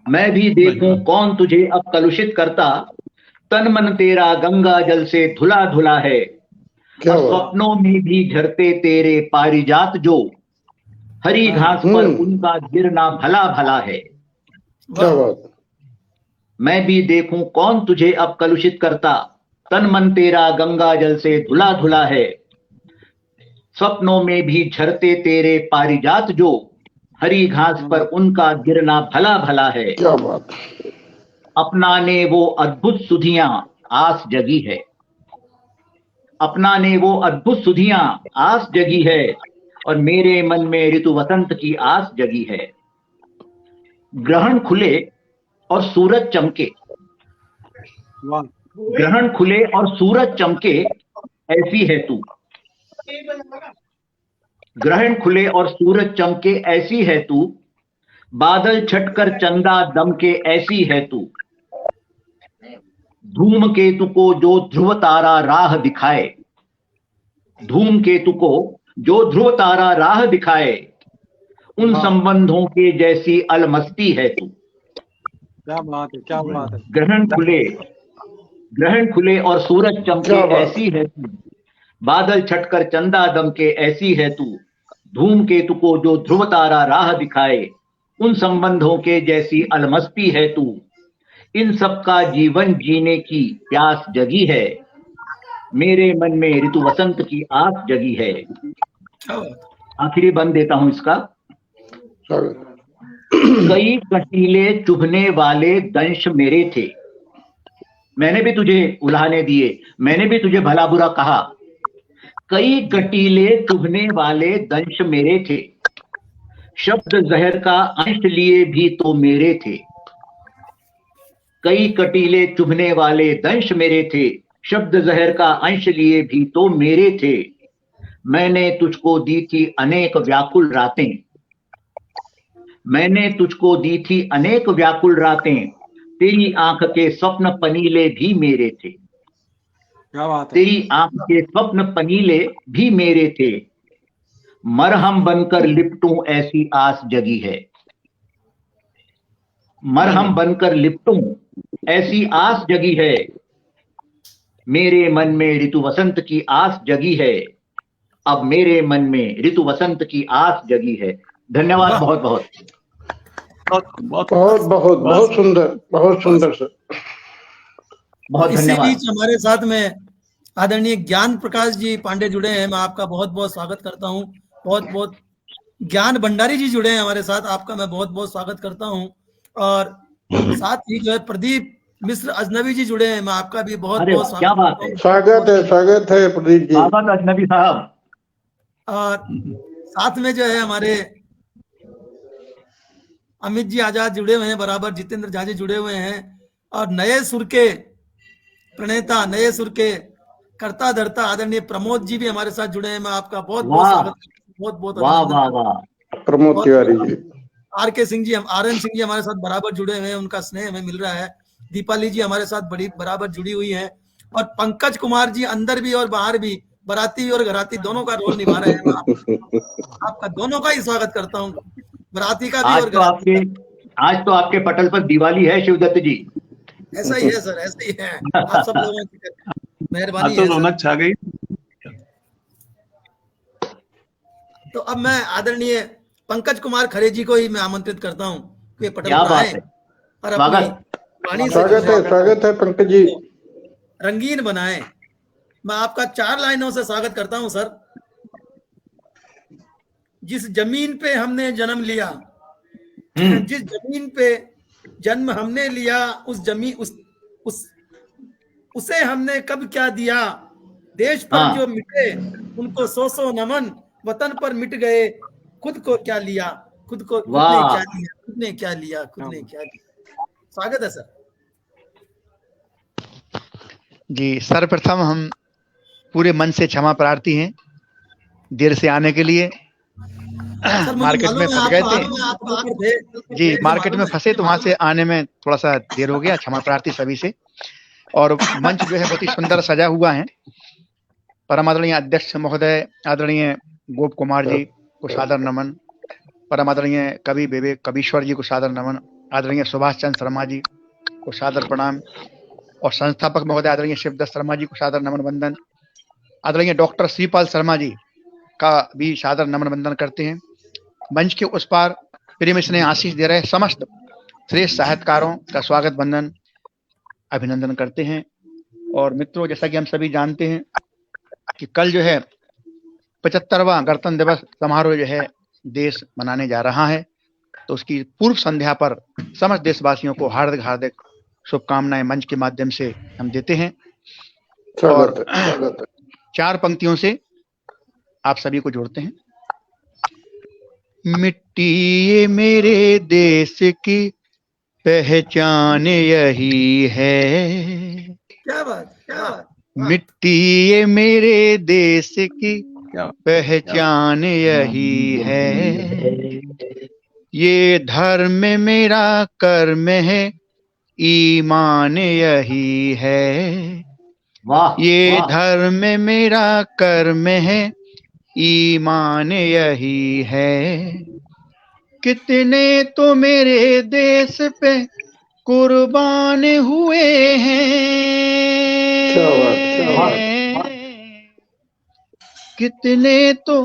मैं भी देखूं कौन तुझे अब कलुषित करता, तन मन तेरा गंगा जल से धुला धुला है। क्या और बात। स्वप्नों में भी झरते तेरे पारिजात जो, हरी घास पर उनका गिरना भला भला है। क्या बात। मैं भी देखूं कौन तुझे अब कलुषित करता, तन मन तेरा गंगा जल से धुला धुला है। स्वप्नों में भी झरते तेरे पारिजात जो, हरी घास पर उनका गिरना भला भला है। क्या बात। अपनाने वो अद्भुत सुधियां आस जगी है, अपनाने वो अद्भुत सुधियां आस जगी है, और मेरे मन में ऋतु वसंत की आस जगी है। ग्रहण खुले और सूरज चमके, ग्रहण खुले और सूरज चमके ऐसी है तू, ग्रहण खुले और सूरज चमके ऐसी है तू, बादल छटकर चंदा दमके ऐसी है तू। धूमकेतु को जो ध्रुव तारा राह दिखाए, धूमकेतु को जो ध्रुव तारा राह दिखाए, उन संबंधों के जैसी अलमस्ती है तू। क्या बात है, क्या बात है। ग्रहण खुले और सूरज चमके ऐसी है तू, बादल छटकर चंदा दमके ऐसी है तू। धूमकेतु को जो ध्रुव तारा राह दिखाए, उन संबंधों के जैसी अलमस्ती है तू। इन सब का जीवन जीने की प्यास जगी है, मेरे मन में ऋतु वसंत की आस जगी है। आखिरी बंद देता हूं इसका। कई कटीले चुभने वाले दंश मेरे थे, मैंने भी तुझे उल्हाने दिए, मैंने भी तुझे भला बुरा कहा। कई कटीले चुभने वाले दंश मेरे थे, शब्द जहर का अंश लिए भी तो मेरे थे। कई कटीले चुभने वाले दंश मेरे थे, शब्द जहर का अंश लिए भी तो मेरे थे। मैंने तुझको दी थी अनेक व्याकुल रातें, मैंने तुझको दी थी अनेक व्याकुल रातें, तेरी आंख के स्वप्न पनीले भी मेरे थे। क्या बात है। तेरी आंख के स्वप्न पनीले भी मेरे थे, मरहम बनकर लिपटूं ऐसी आस जगी है। मरहम बनकर लिपटूं ऐसी आस जगी है, मेरे मन में ऋतु वसंत की आस जगी है। अब मेरे मन में ऋतु वसंत की आस जगी है। धन्यवाद बहुत बहुत बहुत बहुत बहुत सुंदर, बहुत सुंदर सर। बहुत इसी धन्यवाद। बीच हमारे साथ में आदरणीय ज्ञान प्रकाश जी पांडे जुड़े हैं, मैं आपका बहुत बहुत स्वागत करता हूं। बहुत बहुत ज्ञान भंडारी जी जुड़े हैं हमारे साथ, आपका मैं बहुत बहुत स्वागत करता हूं। और साथ ही जो है प्रदीप मिश्र अजनबी जी जुड़े हैं, मैं आपका भी बहुत बहुत स्वागत क्या बात है। स्वागत है प्रदीप जी। स्वागत अजनबी साहब। और साथ में जो है हमारे अमित जी आजाद जुड़े हुए हैं बराबर, जितेंद्र झा जी जुड़े हुए हैं, और नए सुर के प्रणेता, नए सुर के कर्ता धर्ता आदरणीय प्रमोद जी भी हमारे साथ जुड़े हैं। मैं आपका बहुत बहुत स्वागत करता हूं, बहुत बहुत वाह वाह वाह। प्रमोद तिवारी जी, आर के सिंह जी, आर एन सिंह जी हमारे साथ बराबर जुड़े हुए हैं, उनका स्नेह हमें मिल रहा है। दीपाली जी हमारे साथ बड़ी बराबर जुड़ी हुई है, और पंकज कुमार जी अंदर भी और बाहर भी, बराती और घराती दोनों का रोल निभा रहे हैं। आपका दोनों का ही स्वागत करता हूँ, बराती का भी और घराती का। आज तो आपके पटल पर दिवाली है शिवदत्त जी। ऐसा ही है सर, ऐसा ही है। आप सब लोगों की मेहरबानी है रौनक छा गई। तो अब मैं आदरणीय पंकज कुमार खरे जी को ही मैं आमंत्रित करता हूँ कि पटल क्या पर बात आए है। और अपनी वाणी से स्वागत है पंकज जी। रंगीन बनाए। मैं आपका 4 लाइनों से स्वागत करता हूं सर। जिस जमीन पे हमने जन्म लिया, जिस जमीन पे जन्म हमने लिया, उस जमीन उसे हमने कब क्या दिया। देश पर जो मिटे उनको 100 नमन, वतन पर मिट गए खुद को क्या लिया, खुद को खुद ने वाह। क्या लिया, खुद ने क्या लिया, खुद ने क्या लिया। स्वागत है सर। जी, सर्वप्रथम हम पूरे मन से क्षमा प्रार्थी हैं देर से आने के लिए। सर, मुझे मार्केट में मालूम है फंस गए आप थे। आप वहाँ पर थे। जी, मुझे मार्केट में मालूम है। फंसे तो वहां से आने में थोड़ा सा देर हो गया, क्षमा प्रार्थी सभी से। और मंच जो है बहुत ही सुंदर सजा हुआ है। परम आदरणीय अध्यक्ष महोदय आदरणीय गोप कुमार जी को सादर नमन, परम आदरणीय कवि विवेक कवीश्वर जी को सादर नमन, आदरणीय सुभाष चंद्र शर्मा जी को सादर प्रणाम, और संस्थापक महोदय आदरणीय शिवदत्त शर्मा जी को सादर नमन वंदन, आदरणीय डॉक्टर श्रीपाल शर्मा जी का भी सादर नमन वंदन करते हैं। मंच के उस पार प्रेम स्नेह आशीष दे रहे समस्त श्रेष्ठ साहित्यकारों का स्वागत वंदन अभिनंदन करते हैं। और मित्रों, जैसा कि हम सभी जानते हैं कि कल जो है 75वां गणतंत्र दिवस समारोह जो है देश मनाने जा रहा है, तो उसकी पूर्व संध्या पर समस्त देशवासियों को हार्दिक हार्दिक शुभकामनाएं मंच के माध्यम से हम देते हैं। और 4 पंक्तियों से आप सभी को जोड़ते हैं। मिट्टी ये मेरे देश की पहचान यही है, क्या बात, क्या बात। मिट्टी ये मेरे देश की पहचान यही है, ये धर्म मेरा कर्म है, ईमान यही है, वाह। ये वाह। धर्म मेरा कर्म है, ईमान यही है। कितने तो मेरे देश पे कुर्बान हुए हैं, कितने तो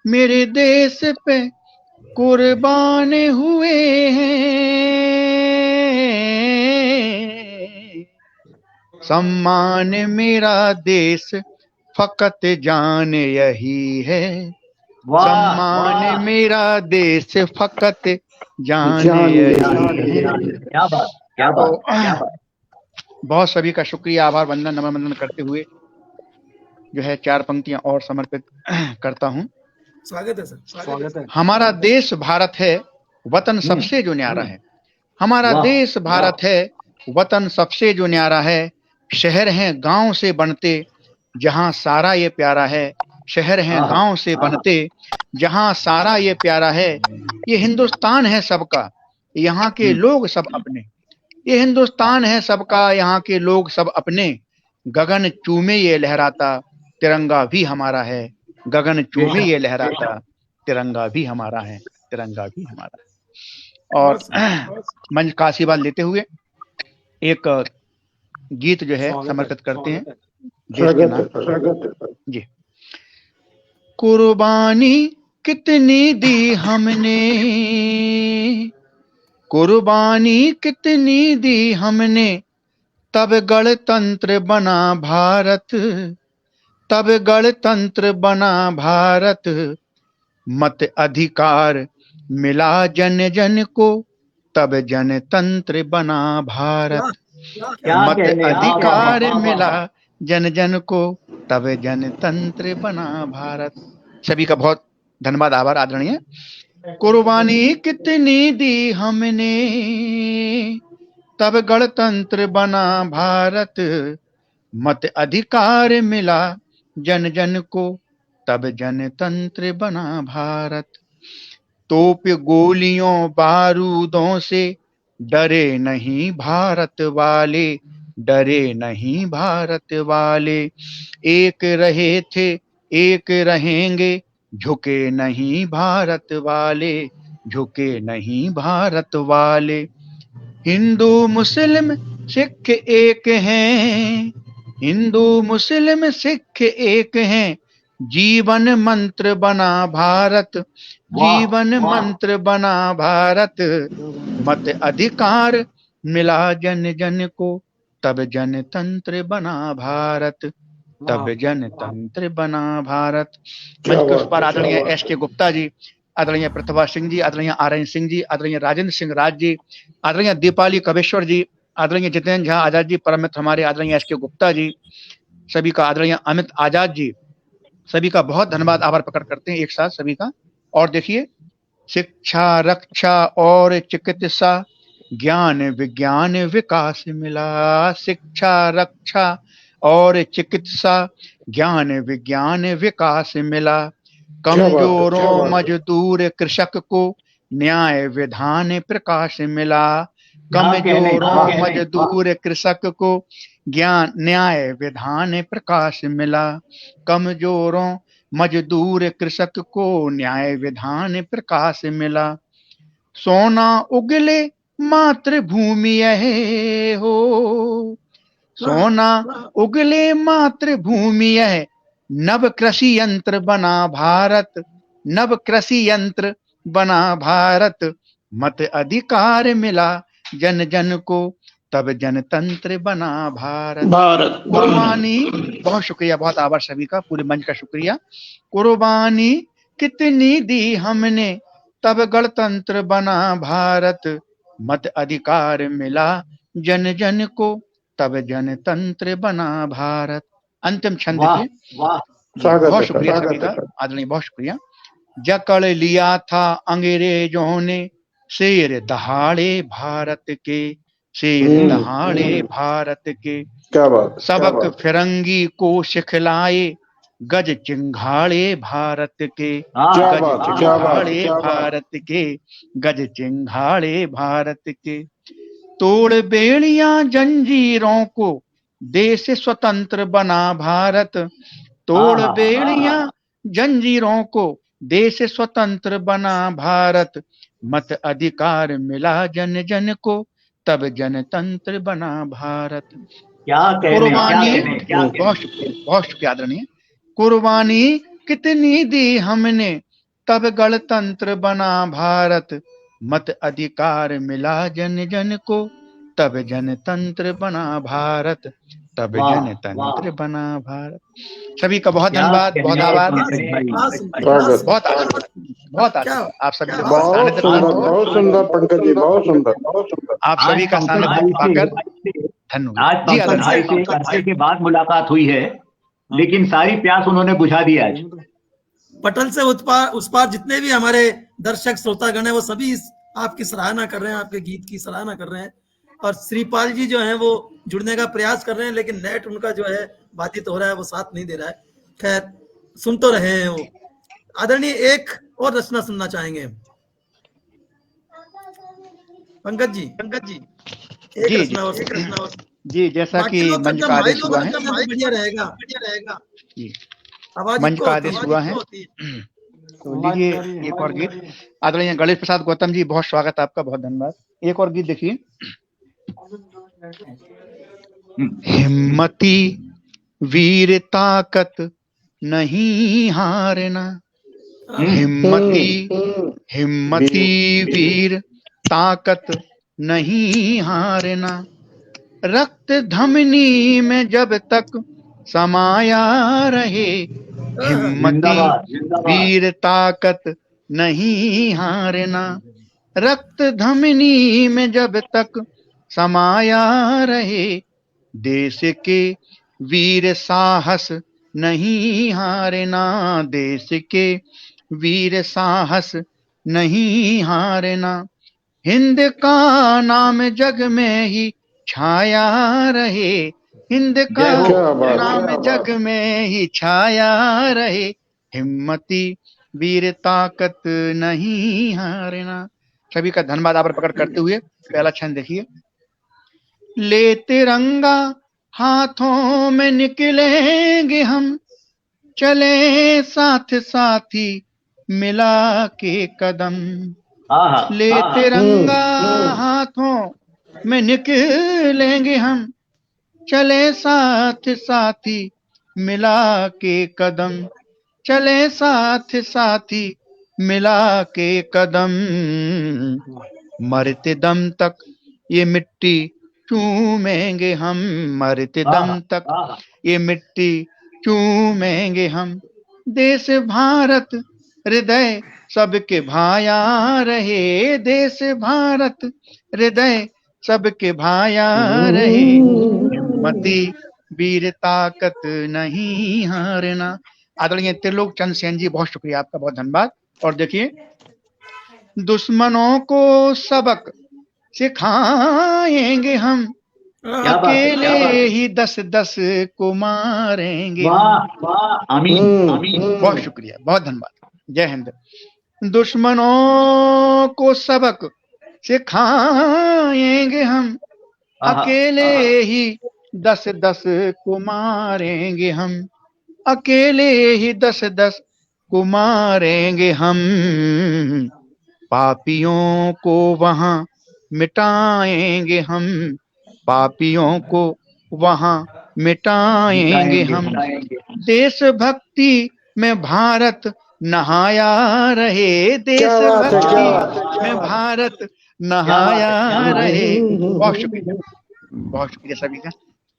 मेरे देश पे कुर्बान हुए हैं, सम्मान मेरा देश फकत जान यही है, सम्मान मेरा देश फकत जान यही है। क्या बात, क्या बात, क्या बात। बहुत सभी का शुक्रिया, आभार, वंदन, नमन वंदन करते हुए जो है 4 पंक्तियां और समर्पित करता हूं। स्वागत है सर, स्वागत है। हमारा देश भारत है, वतन सबसे जो न्यारा है। हमारा देश भारत है, वतन सबसे जो न्यारा है। शहर हैं गांव से बनते, जहां सारा ये प्यारा है। शहर हैं गांव से बनते, जहां सारा ये प्यारा है। ये हिंदुस्तान है सबका, यहाँ के लोग सब अपने। ये हिंदुस्तान है सबका, यहाँ के लोग सब अपने। गगन चूमे ये लहराता, तिरंगा भी हमारा है। गगन चूमे ये लहराता, तिरंगा भी हमारा है, तिरंगा भी हमारा है। और मंच का आशीर्वाद लेते हुए एक गीत जो है समर्पित करते हैं देश के नाम। जी। कुर्बानी कितनी दी हमने, कुर्बानी कितनी दी हमने, तब गणतंत्र बना भारत, तब गणतंत्र बना भारत। मत अधिकार मिला जन जन को, तब जनतंत्र बना भारत। मत अधिकार मिला जन जन को, तब जनतंत्र बना भारत। सभी का बहुत धन्यवाद, आभार, आदरणीय। कुर्बानी कितनी दी हमने, तब गणतंत्र बना भारत। मत अधिकार मिला जन जन को, तब जनतंत्र बना भारत। तोप गोलियों बारूदों से डरे नहीं भारत वाले, डरे नहीं भारत वाले। एक रहे थे एक रहेंगे, झुके नहीं भारत वाले, झुके नहीं भारत वाले। हिंदू मुस्लिम सिख एक हैं, हिंदू मुस्लिम सिख एक हैं। जीवन मंत्र बना भारत, जीवन मंत्र बना भारत। मत अधिकार मिला जन जन को, तब जनतंत्र बना भारत, तब जनतंत्र बना भारत। मंच के उस पर आदरणीय एस.के. गुप्ता जी, आदरणीय प्रतिभा सिंह जी, आदरणीय आर.एन. सिंह जी, आदरणीय राजेंद्र सिंह राज जी, आदरणीय दीपाली कवेश्वर जी, आदरणीय जितेंद्र झा आजाद जी, परम मित्र हमारे आदरणीय एस.के. गुप्ता जी, सभी का, आदरणीय अमित आजाद जी, सभी का बहुत धन्यवाद, आभार प्रकट करते हैं एक साथ सभी का। और देखिए, शिक्षा रक्षा और चिकित्सा ज्ञान विज्ञान विकास मिला। शिक्षा रक्षा और चिकित्सा ज्ञान विज्ञान विकास मिला। कमजोरों मजदूर कृषक को न्याय विधान प्रकाश मिला। कमजोरों मजदूर कृषक को ज्ञान न्याय विधान प्रकाश मिला। कमजोरों मजदूर कृषक को न्याय विधान प्रकाश मिला। सोना उगले मातृभूमि है हो, सोना उगले मातृभूमि है। नव कृषि यंत्र बना भारत, नव कृषि यंत्र बना भारत। मत अधिकार मिला जन जन को, तब जनतंत्र बना भारत। कुर्बानी, बहुत शुक्रिया, बहुत आभार सभी का, पूरे मंच का शुक्रिया। कुर्बानी कितनी दी हमने, तब गणतंत्र बना भारत। मत अधिकार मिला जन जन को, तब जनतंत्र बना भारत। अंतिम छंद देखिए। बहुत शुक्रिया सभी का, आदरणीय, बहुत शुक्रिया। जकड़ लिया था अंग्रेजों ने शेर दहाड़े भारत के, शेर दहाड़े भारत के। सबक फिरंगी को सिखलाए गज चिंघाड़े भारत के, गज चिंघाड़े भारत के, गज चिंघाड़े भारत के। तोड़ बेड़ियां जंजीरों को देश स्वतंत्र बना भारत। तोड़ बेड़ियां जंजीरों को देश स्वतंत्र बना भारत। मत अधिकार मिला जन जन को, तब जनतंत्र बना भारत। कुर्बानी, बहुत शुक्रिया आदरणीय। कुर्बानी कितनी दी हमने, तब गणतंत्र बना भारत। मत अधिकार मिला जन जन को, तब जनतंत्र बना भारत, तब जनतंत्र बना भारत। सभी का बहुत धन्यवाद, बहुत आभार, बहुत आप सभी से बहुत सुंदर पंकज जी, बहुत सुंदर। आप सभी का सानिध्य पाकर धन्यवाद। जी भाई के बाद मुलाकात हुई है, लेकिन सारी प्यास उन्होंने बुझा दी आज। पटल से उस पार जितने भी हमारे दर्शक श्रोतागण हैं, वो सभी आपकी सराहना कर रहे हैं, आपके गीत की सराहना कर रहे हैं। और श्रीपाल जी जो हैं वो जुड़ने का प्रयास कर रहे हैं, लेकिन नेट उनका जो है बाधित हो रहा है, वो साथ नहीं दे रहा है। खैर, सुन तो रहे हैं वो। आदरणीय, एक और रचना सुनना चाहेंगे पंकज जी। जी जी, जैसा कि मंच का आदेश हुआ है, बढ़िया रहेगा, मंच का आदेश हुआ है, तो लीजिए एक और गीत। आदरणीय गणेश प्रसाद गौतम जी, बहुत स्वागत आपका, बहुत धन्यवाद। एक और गीत देखिए। हिम्मती वीर ताकत नहीं हारना, हिम्मती वीर ताकत नहीं हारना। रक्त धमनी में जब तक समाया रहे, हिम्मती वीर ताकत नहीं हारना। रक्त धमनी में जब तक समाया रहे, देश के वीर साहस नहीं हारना। देश के वीर साहस नहीं हारना। हिंद का नाम जग में ही छाया रहे, हिंद का नाम जग में ही छाया रहे। हिम्मती वीर ताकत नहीं हारना। सभी का धन्यवाद आभार प्रकट करते हुए पहला छंद देखिए। ले तिरंगा हाथों में निकलेंगे हम, चले साथ साथी मिला के कदम। ले तिरंगा हाथों में निकलेंगे हम, चले साथ साथी मिला के कदम। चले साथ साथी मिला के कदम। मरते दम तक ये मिट्टी चूमेंगे हम, मरते दम तक ये मिट्टी चूमेंगे हम। देश भारत हृदय सबके भाया रहे, देश भारत हृदय सबके भाया रहे। हिम्मती वीर ताकत नहीं हारना। आदरणीय त्रिलोक चंद्र सेन जी, बहुत शुक्रिया आपका, बहुत धन्यवाद। और देखिए, दुश्मनों को सबक सिखाएंगे हम, क्या बात है, क्या बात अकेले है। ही 10-10 को मारेंगे हम। वाह वाह, आमीन आमीन। बहुत शुक्रिया, बहुत धन्यवाद। जय हिंद। दुश्मनों को सबक सिखाएंगे हम, आहा, अकेले ही 10-10 को मारेंगे हम, अकेले ही 10-10 को मारेंगे हम। पापियों को वहां मिटाएंगे हम, पापियों को वहां मिटाएंगे हम। देशभक्ति में भारत नहाया रहे, देशभक्ति में भारत नहाया रहे। बहुत शुक्रिया, बहुत शुक्रिया सभी का।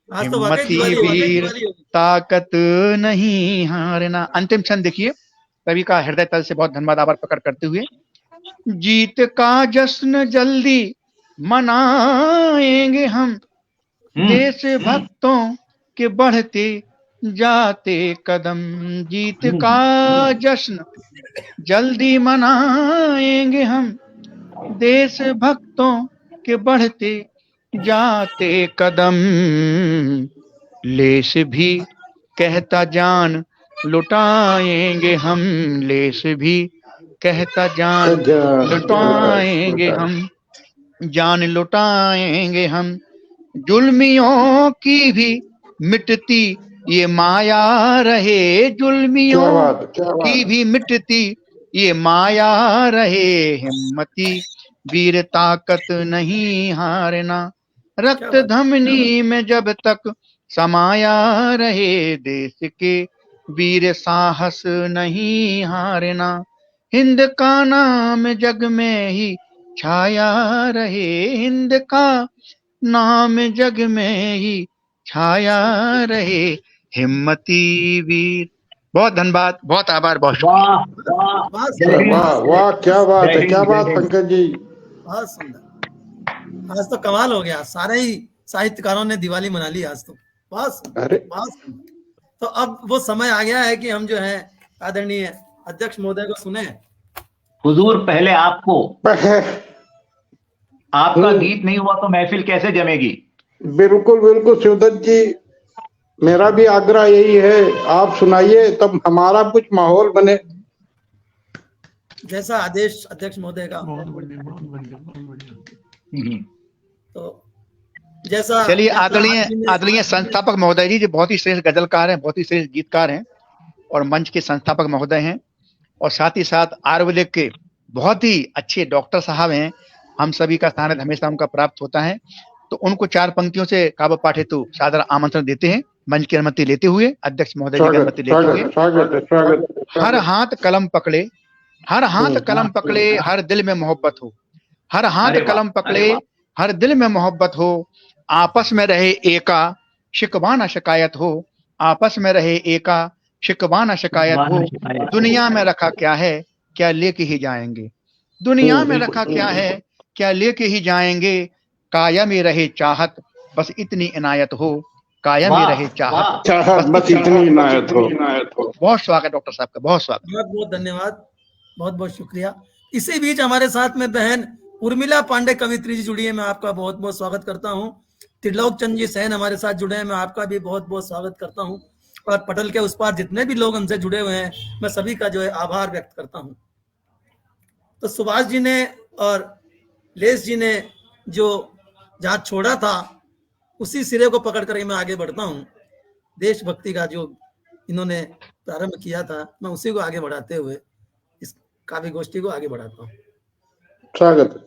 आज तो वाकई हिम्मती दिवाली हो गई, वीर दिवाली हो गई। ताकत नहीं हारना। अंतिम क्षण देखिए, सभी का हृदय तल से बहुत धन्यवाद, आभार प्रकट करते हुए। जीत का जश्न जल्दी मनाएंगे हम, देश भक्तों के बढ़ते जाते कदम। जीत का जश्न जल्दी मनाएंगे हम, देश भक्तों के बढ़ते जाते कदम। लेस भी कहता जान लुटाएंगे हम, लेस भी कहता जान लुटाएंगे हम, जान लुटाएंगे हम। जुल्मियों की भी मिटती ये माया रहे, जुल्मियों की भी मिटती ये माया रहे। हिम्मती वीर ताकत नहीं हारना, रक्त धमनी में जब तक समाया रहे। देश के वीर साहस नहीं हारना, हिंद का नाम जग में ही छाया रहे, हिंद का नाम जग में ही छाया रहे। हिम्मती वीर। बहुत धन्यवाद, बहुत आभार, बहुत शुक्रिया। वाह वाह, वाह वाह, क्या बात है, क्या बात पंकज जी। बहुत सुंदर। आज तो कमाल हो गया, सारे ही साहित्यकारों ने दिवाली मना ली आज तो। बहुत सुंदर, अरे बहुत सुंदर। तो अब वो समय आ गया है कि हम जो है आदरणीय अध्यक्ष महोदय को सुने। हुजूर, पहले आपका गीत नहीं हुआ तो महफिल कैसे जमेगी? बिल्कुल बिल्कुल शिवदत्त जी, मेरा भी आग्रह यही है, आप सुनाइए तब हमारा कुछ माहौल बने। जैसा आदेश अध्यक्ष महोदय का। तो जैसा चलिए, आदरणीय संस्थापक महोदय जी, जो बहुत ही श्रेष्ठ गजलकार हैं, बहुत ही श्रेष्ठ गीतकार हैं और मंच के संस्थापक महोदय हैं, और साथ ही साथ आयुर्वेदिक के बहुत ही अच्छे डॉक्टर साहब हैं। हम सभी का सानिध्य हमेशा उनका प्राप्त होता है। तो उनको 4 पंक्तियों से काव्य पाठ हेतु सादर आमंत्रण देते हैं, मंच की अनुमति लेते हुए, अध्यक्ष महोदय जी की अनुमति लेते हुए। हर हाथ कलम पकड़े, हर हाथ कलम पकड़े, हर दिल में मोहब्बत हो, हर हाथ कलम पकड़े, हर दिल में मोहब्बत हो। आपस में रहे एका, शिकवा न शिकायत हो, आपस में रहे एका, शिकवा न शिकायत हो। दुनिया में रखा क्या है, क्या लेके ही जाएंगे, दुनिया में रखा क्या है, क्या लेके ही जाएंगे। कायम ही रहे चाहत, बस इतनी इनायत हो, कायम ही रहे चाहत, बस इतनी इनायत हो। बहुत स्वागत डॉक्टर साहब का, बहुत स्वागत। बहुत बहुत धन्यवाद, बहुत बहुत शुक्रिया। इसी बीच हमारे साथ में बहन उर्मिला पांडे कवित्री जी जुड़ी है, मैं आपका बहुत बहुत स्वागत करता हूँ। त्रिलोक चंद जी सैन हमारे साथ जुड़े हैं, मैं आपका भी बहुत बहुत स्वागत करता हूँ। और पटल के उस पार जितने भी लोग हमसे जुड़े हुए हैं, मैं सभी का जो है आभार व्यक्त करता हूँ। तो सुभाष जी ने और लेस जी ने जो जहाँ छोड़ा था उसी सिरे को पकड़ कर मैं आगे बढ़ता हूँ। देशभक्ति का जो इन्होंने प्रारंभ किया था, मैं उसी को आगे बढ़ाते हुए इस काव्य गोष्ठी को आगे बढ़ाता हूँ। स्वागत।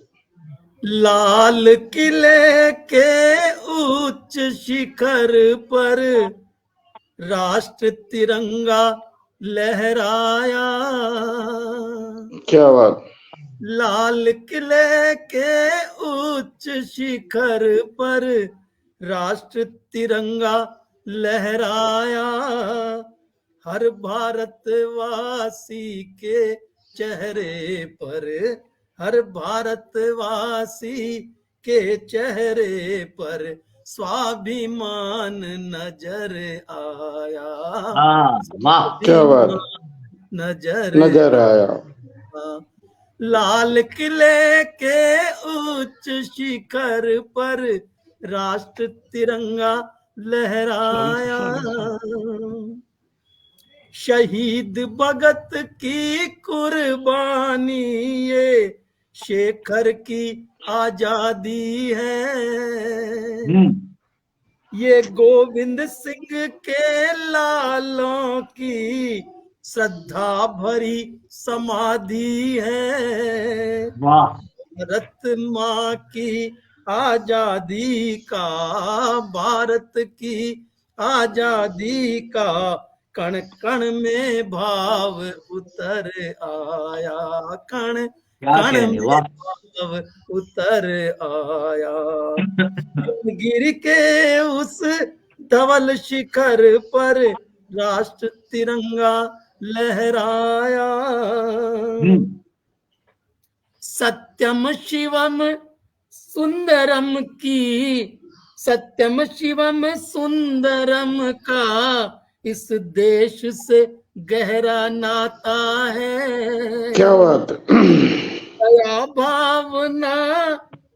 लाल किले के उच्च शिखर पर राष्ट्र तिरंगा लहराया, क्या बात। लाल किले के उच्च शिखर पर राष्ट्र तिरंगा लहराया, हर भारतवासी के चेहरे पर, हर भारतवासी के चेहरे पर स्वाभिमान नजर आया। वाह, क्या बात, नजर नजर आया। लाल किले के उच्च शिखर पर राष्ट्र तिरंगा लहराया। शहीद भगत की कुर्बानी ये शेखर की आजादी है। ये गोविंद सिंह के लालों की श्रद्धा भरी समाधि है। भारत माँ की आजादी का, भारत की आजादी का कण कण में भाव उतर आया, कण कण में भाव उतर आया। गिर के उस धवल शिखर पर राष्ट्र तिरंगा लहराया। सत्यम शिवम सुंदरम की, सत्यम शिवम सुंदरम का इस देश से गहरा नाता है। क्या बात है। दया भावना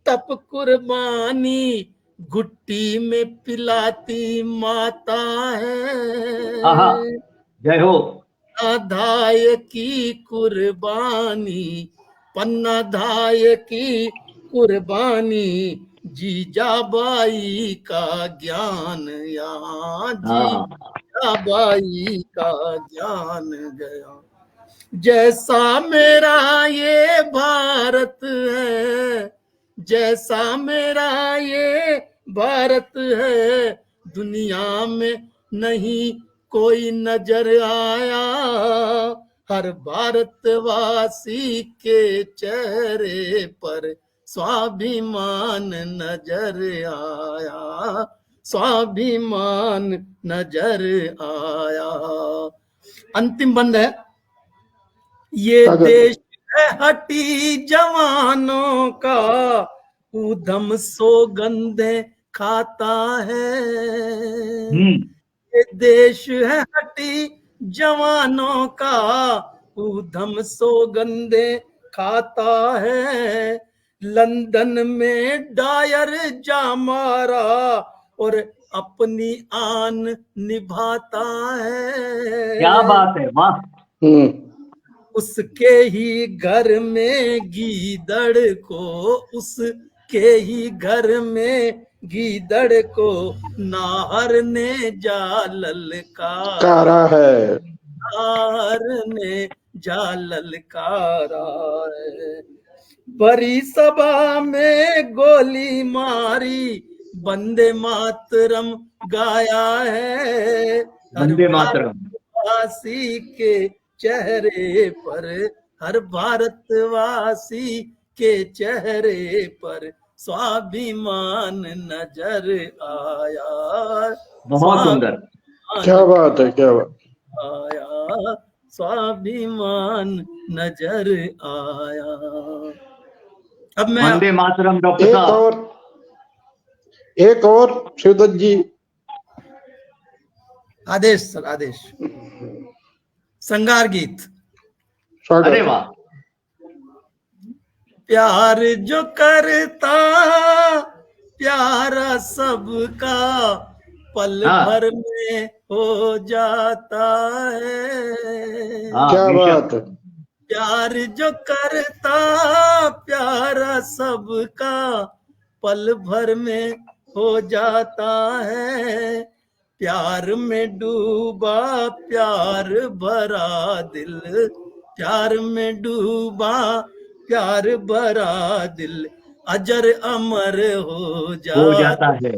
तप कुर्बानी घुट्टी में पिलाती माता है। जय हो। धाय की कुर्बानी, पन्ना धाय की कुर्बानी, जीजाबाई का ज्ञान यहाँ, जीजाबाई का ज्ञान गया। जैसा मेरा ये भारत है, जैसा मेरा ये भारत है, दुनिया में नहीं कोई नजर आया। हर भारतवासी के चेहरे पर स्वाभिमान नजर आया, स्वाभिमान नजर आया। अंतिम बंद है। ये देश है हटी जवानों का, ऊधम सौगंधे खाता है। ये देश है हटी जवानों का, ऊधम सौगंधे खाता है। लंदन में डायर जा मारा और अपनी आन निभाता है। क्या बात है, वाह। उसके ही घर में गीदड़ को, उसके ही घर में गीदड़ को नाहर ने जा ललकारा है, नाहर ने जा ललकारा है। बड़ी सभा में गोली मारी, वंदे मातरम गाया है। वंदे मातरम। वासी के चेहरे पर, हर भारतवासी के चेहरे पर स्वाभिमान नजर आया। बहुत सुंदर। क्या बात है, क्या बात आया, स्वाभिमान नजर आया। अब मैं वंदे मातरम डॉक्टर साहब। एक और शिवदत्त जी। आदेश सर, आदेश। संगार गीत। अरे वाह। प्यार जो करता प्यारा सबका, पल भर में हो जाता है। क्या बात है। प्यार जो करता प्यारा सबका, पल भर में हो जाता है। प्यार में डूबा प्यार भरा दिल, प्यार में डूबा प्यार भरा दिल, अजर अमर हो जाता है।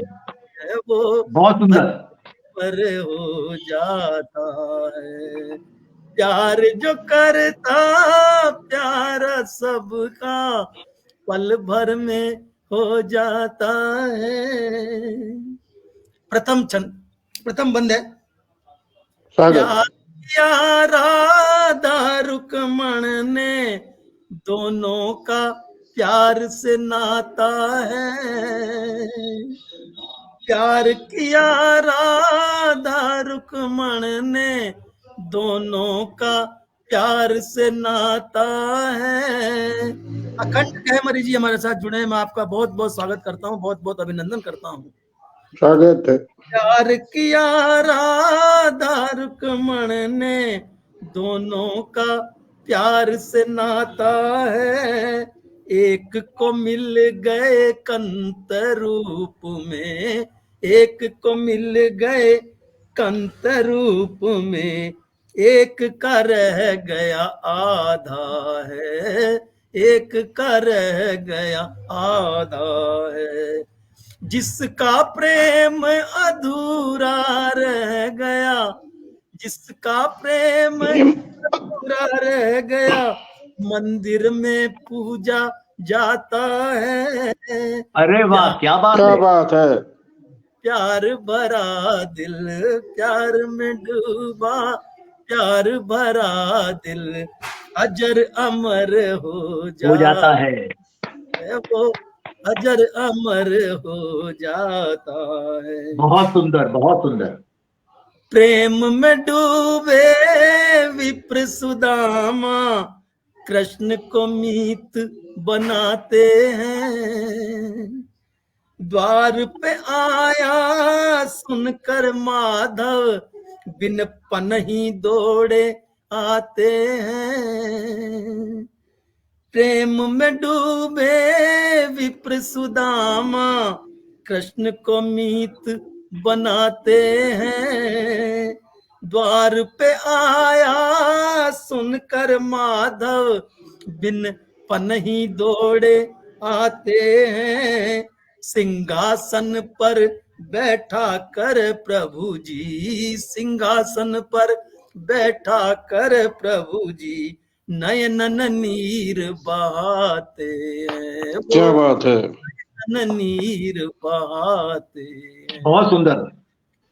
वो बहुत सुंदर। अमर हो जाता है। प्यार जो करता प्यारा सबका, पल भर में हो जाता है। प्रथम छंद, प्रथम बंद है। प्यार राधा रुक्मण ने, दोनों का प्यार से नाता है। प्यार किया राधा रुक्मण ने, दोनों का प्यार से नाता है। अखंड कहमरी जी हमारे साथ जुड़े हैं, मैं आपका बहुत बहुत स्वागत करता हूँ, बहुत बहुत अभिनंदन करता हूँ। स्वागत है। प्यार किया राधा रुक्मण ने, दोनों का प्यार से नाता है। एक को मिल गए कंत रूप में, एक को मिल गए कंत रूप में, एक का रह गया आधा है, एक का रह गया आधा है। जिसका प्रेम अधूरा रह गया, जिसका प्रेम अधूरा रह गया, मंदिर में पूजा जाता है। अरे वाह, क्या बात क्या है। बात है। प्यार भरा दिल प्यार में डूबा, प्यार भरा दिल अजर अमर हो जाता है। वो अजर अमर हो जाता है। बहुत सुंदर, बहुत सुंदर। प्रेम में डूबे विप्र सुदामा, कृष्ण को मीत बनाते हैं। द्वार पे आया सुनकर माधव, बिन पनही दौड़े आते हैं। प्रेम में डूबे विप्र सुदामा, कृष्ण को मीत बनाते हैं। द्वार पे आया सुनकर माधव, बिन पनही दौड़े आते हैं। सिंहासन पर बैठा कर प्रभु जी, सिंहासन पर बैठा कर प्रभु जी, नयन नीर बहाते हैं। क्या बात है। नयन नीर बहाते हैं। बहुत सुंदर।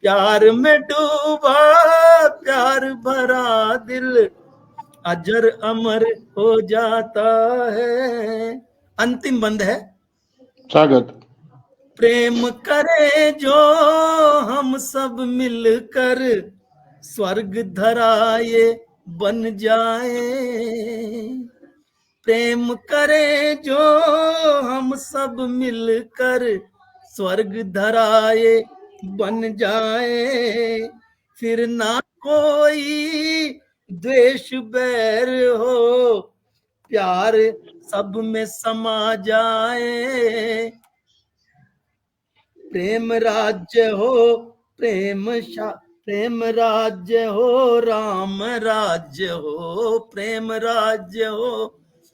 प्यार में डूबा प्यार भरा दिल, अजर अमर हो जाता है। अंतिम बंद है। स्वागत। प्रेम करे जो हम सब मिलकर, स्वर्ग धरा ये बन जाए। प्रेम करे जो हम सब मिलकर, स्वर्ग धरा ये बन जाए। फिर ना कोई द्वेष बैर हो, प्यार सब में समा जाए। प्रेम राज्य हो प्रेम राज्य हो, राम राज्य हो, प्रेम राज्य हो,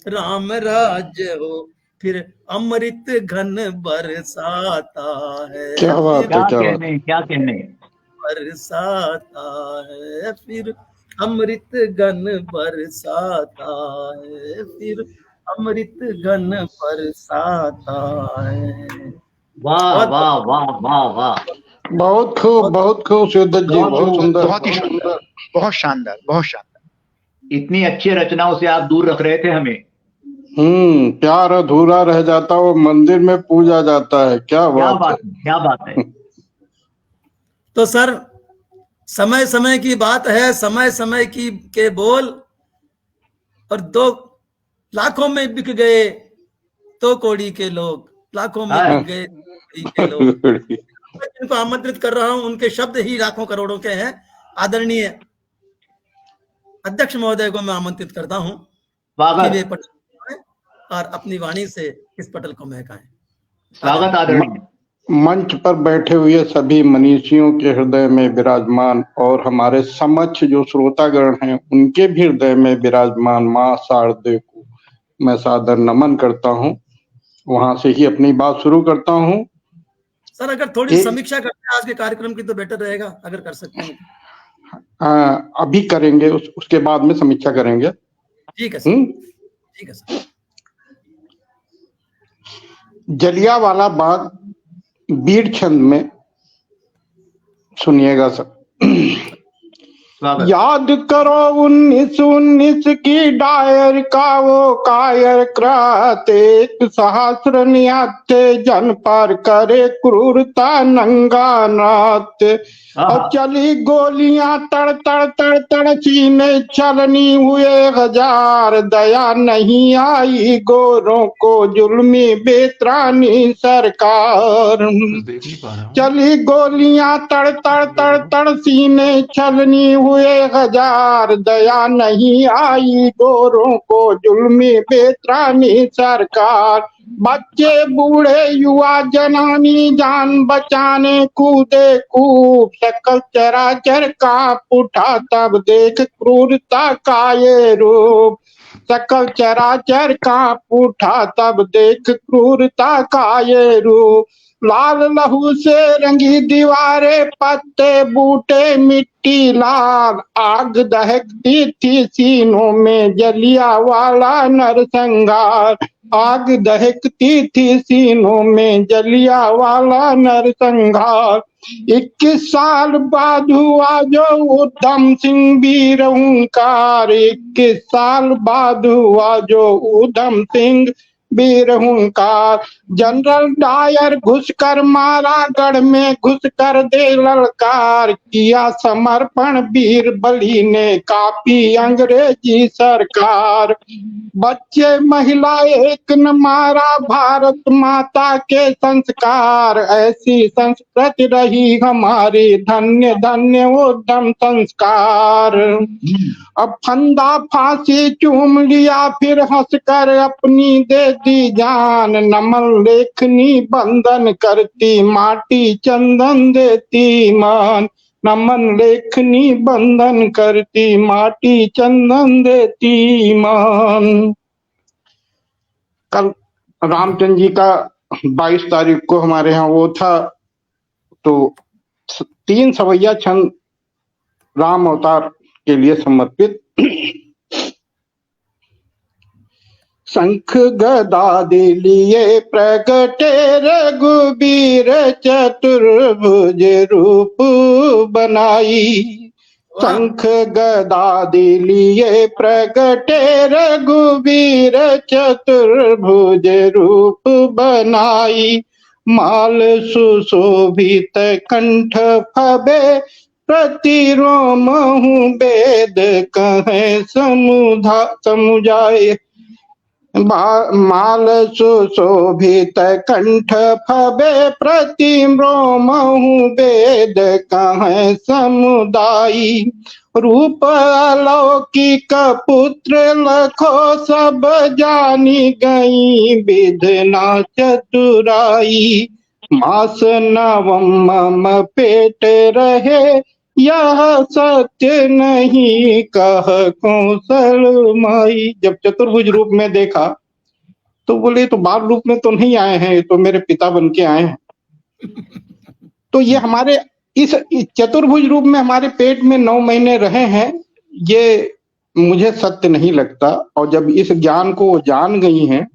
राम राज्य हो, फिर अमृत घन बरसाता है। क्या बात है। क्या क्या बात। कहने, क्या कहने। बरसाता है, फिर अमृत घन बरसाता है, फिर अमृत घन बरसाता है। वाह वाह वाह वाह वाह। बहुत खूब शिवदत्त जी, बहुत सुंदर। बहुत ही सुंदर, बहुत शानदार, बहुत शानदार। इतनी अच्छी रचनाओं से आप दूर रख रहे थे हमें। प्यार अधूरा रह जाता, वो मंदिर में पूजा जाता है। क्या बात है। क्या बात है। तो सर, समय समय की बात है, समय समय की के बोल, और 2 लाखों में बिक गए तो कौड़ी के लोग, लाखों में बिक गए कौड़ी के लोग। मैं जिनको आमंत्रित कर रहा हूं उनके शब्द ही लाखों करोड़ों के हैं। आदरणीय अध्यक्ष महोदय को मैं आमंत्रित करता हूं कि वे पटल और अपनी वाणी से इस पटल को महकाएं। स्वागत आदरणीय। मंच पर बैठे हुए सभी मनीषियों के हृदय में विराजमान और हमारे समक्ष जो श्रोतागण हैं उनके भी हृदय में विराजमान मां शारदे को मैं सादर नमन करता हूं। वहां से ही अपनी बात शुरू करता हूं। सर, अगर थोड़ी समीक्षा करते हैं आज के कार्यक्रम की तो बेटर रहेगा, अगर कर सकते हैं। अभी करेंगे, उसके बाद में समीक्षा करेंगे। ठीक है सर, ठीक है सर। जलियांवाला बाग बीड़ छंद में सुनिएगा सर। स्वागत। याद करो 1919 की डायर का वो कायर कृत, एक सहस्र निहत्थे जन पर करे क्रूरता नंगा नाथ। और चली गोलियां तड़ तड़ तड़ तड़ सीने चलनी हुए हजार, दया नहीं आई गोरों को जुल्मी बेत्रानी सरकार। चली गोलियां तड़ तड़ तड़ तड़ सीने छलनी हुए हजार, दया नहीं आई गोरों को जुल्मी बेत्रानी सरकार। बच्चे बूढ़े युवा जनानी जान बचाने कूदे कूद, सकल चराचर कांप उठा तब देख क्रूरता का ये रूप। सकल चराचर कांप उठा तब देख क्रूरता का ये रूप। लाल लहू से रंगी दीवारें, पत्ते बूटे मिट्टी लाल, आग दहकती थी सीनों में जलियांवाला नरसंहार। आग दहकती थी सीनों में जलियांवाला नरसंहार। 21 साल बाद हुआ जो उधम सिंह वीर हुंकार, 21 साल बाद हुआ जो उधम सिंह वीर हुंकार। जनरल डायर घुसकर मारा गढ़ में, घुसकर दे ललकार, किया समर्पण वीर बली ने कापी अंग्रेजी सरकार। बच्चे महिला एक न मारा भारत माता के संस्कार, ऐसी संस्कृति रही हमारी धन्य धन्य उद्यम संस्कार। अब फंदा फांसी चूम लिया फिर हंसकर अपनी दे दी जान, नमन लेखनी बंधन करती माटी चंदन देती मान। नमन लेखनी बंधन करती माटी चंदन देती मान। कल रामचंद्र जी का 22 तारीख को हमारे यहाँ वो था, तो 3 सवैया छंद राम अवतार के लिए समर्पित। शंख गदा लिए प्रगटे रघुबीर, चतुर्भुज रूप बनाई। शंख गदा लिए प्रगटे रघुबीर, चतुर्भुज रूप बनाई। माल सुशोभित कंठ फबे, प्रतिरोम वेद कहे समुझाए। माल सुशोभित कंठ फबे, प्रतिरोम वेद कहे समुदायी। रूप अलौकिक पुत्र लखो, सब जानी गई विधना चतुराई। मास नवम मम पेट रहे, यह सत्य नहीं कह कौशल माई। जब चतुर्भुज रूप में देखा तो बोले तो बाल रूप में तो नहीं आए हैं, तो मेरे पिता बन के आए हैं। तो ये हमारे इस चतुर्भुज रूप में हमारे पेट में 9 महीने रहे हैं, ये मुझे सत्य नहीं लगता। और जब इस ज्ञान को जान गई हैं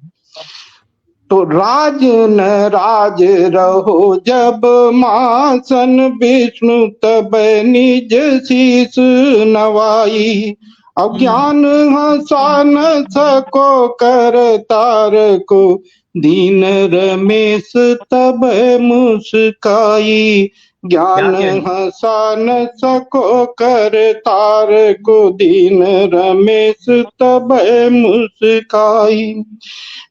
तो राज न राज रहो जब मासन, विष्णु तब निज शीस नवाई। अज्ञान हंसा न सको कर तार को, दीन रमेश तब मुस्काई। ज्ञान हंसा न सको कर तार को, दीन रमेश तब मुस्काई।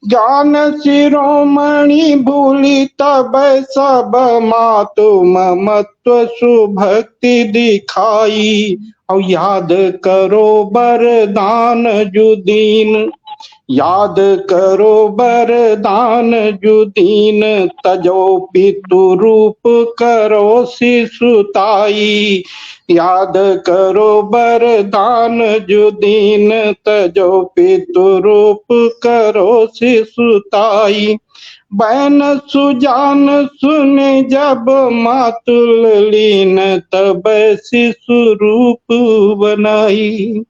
ज्ञान शिरोमणि भूली तब सब मातु, ममत्व सुभक्ति दिखाई। और याद करो बरदान जुदीन, याद करो बरदान जुदीन, तजो पितु रूप करो शिशुताई। याद करो बरदान जुदीन, तजो पितु रूप करो शिशुताई। बैन सुजान सुने जब मातुल लीन, तब शिशु रूप बनाई।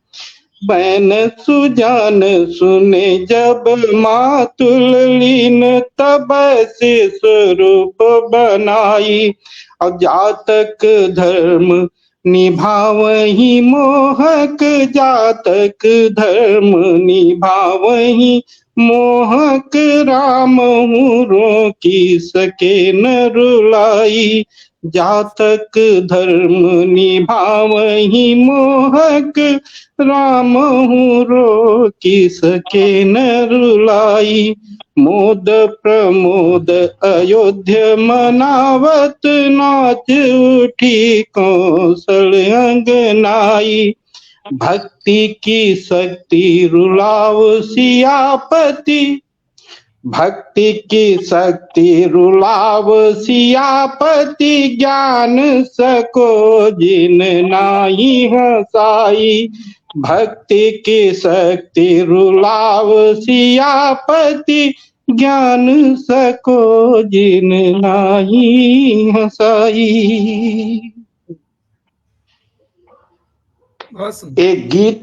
बैन सुजान सुने जब मातुल लीन, तब शिशु रूप बनाई। और जातक धर्म निभावही मोहक जातक धर्म, निभावही मोहक राम रोकी सके न रुलाई। जातक धर्म निभावही मोहक राम रोकी सके न रुलाई। मोद प्रमोद अयोध्या मनावत, नाच उठी कौशल अंगनाई। भक्ति की शक्ति रुलाव सियापति, भक्ति की शक्ति रुलाव सियापति। ज्ञान सको जिन नाई हसाई। भक्ति की शक्ति रुलाव सियापति। ज्ञान सको जिन नाई हसाई। एक गीत।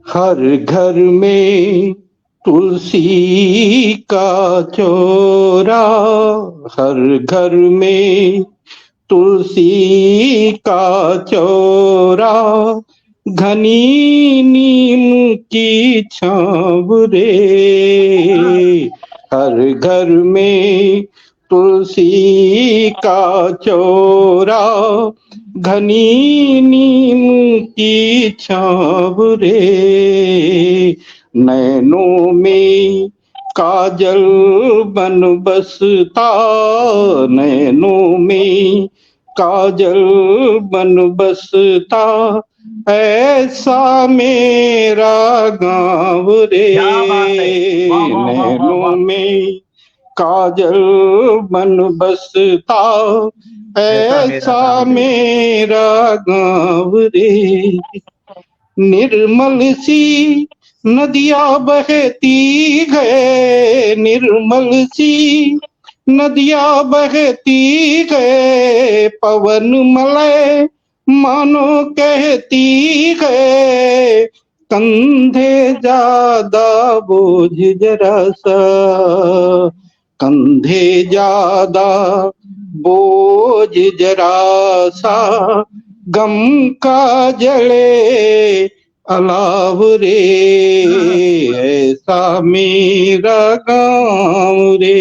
हर घर में तुलसी का चोरा, हर घर में तुलसी का चोरा। घनी नीम की छाँव रे, हर घर में तुलसी का चोरा। घनी नीम की छाँव रे। नैनों में काजल बन बसता, नैनों में काजल बन बसता। ऐसा मेरा गाँव रे। नैनों में काजल बन बसता। ऐसा मेरा गाँव रे। निर्मल सी नदियाँ बहती है, निर्मल सी नदियाँ बहती है। पवन मलय मानो कहती है, कंधे ज्यादा बोझ जरा सा, कंधे ज्यादा बोझ जरा सा। गम का जले अलाव रे, ऐसा मेरा गाँव रे।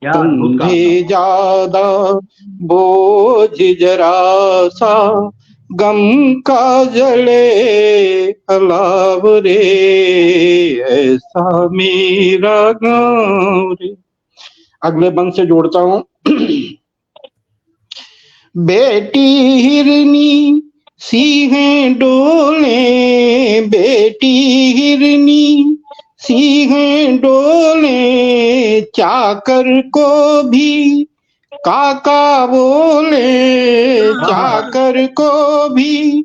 कंधे ज्यादा बोझ जरा सा, गम का जले अलाव रे। ऐसा मेरा गाँव रे। अगले बंद से जोड़ता हूं। बेटी हिरनी सी हैं डोले, बेटी हिरनी सी हैं डोले। चाकर को भी काका बोले, चाकर को भी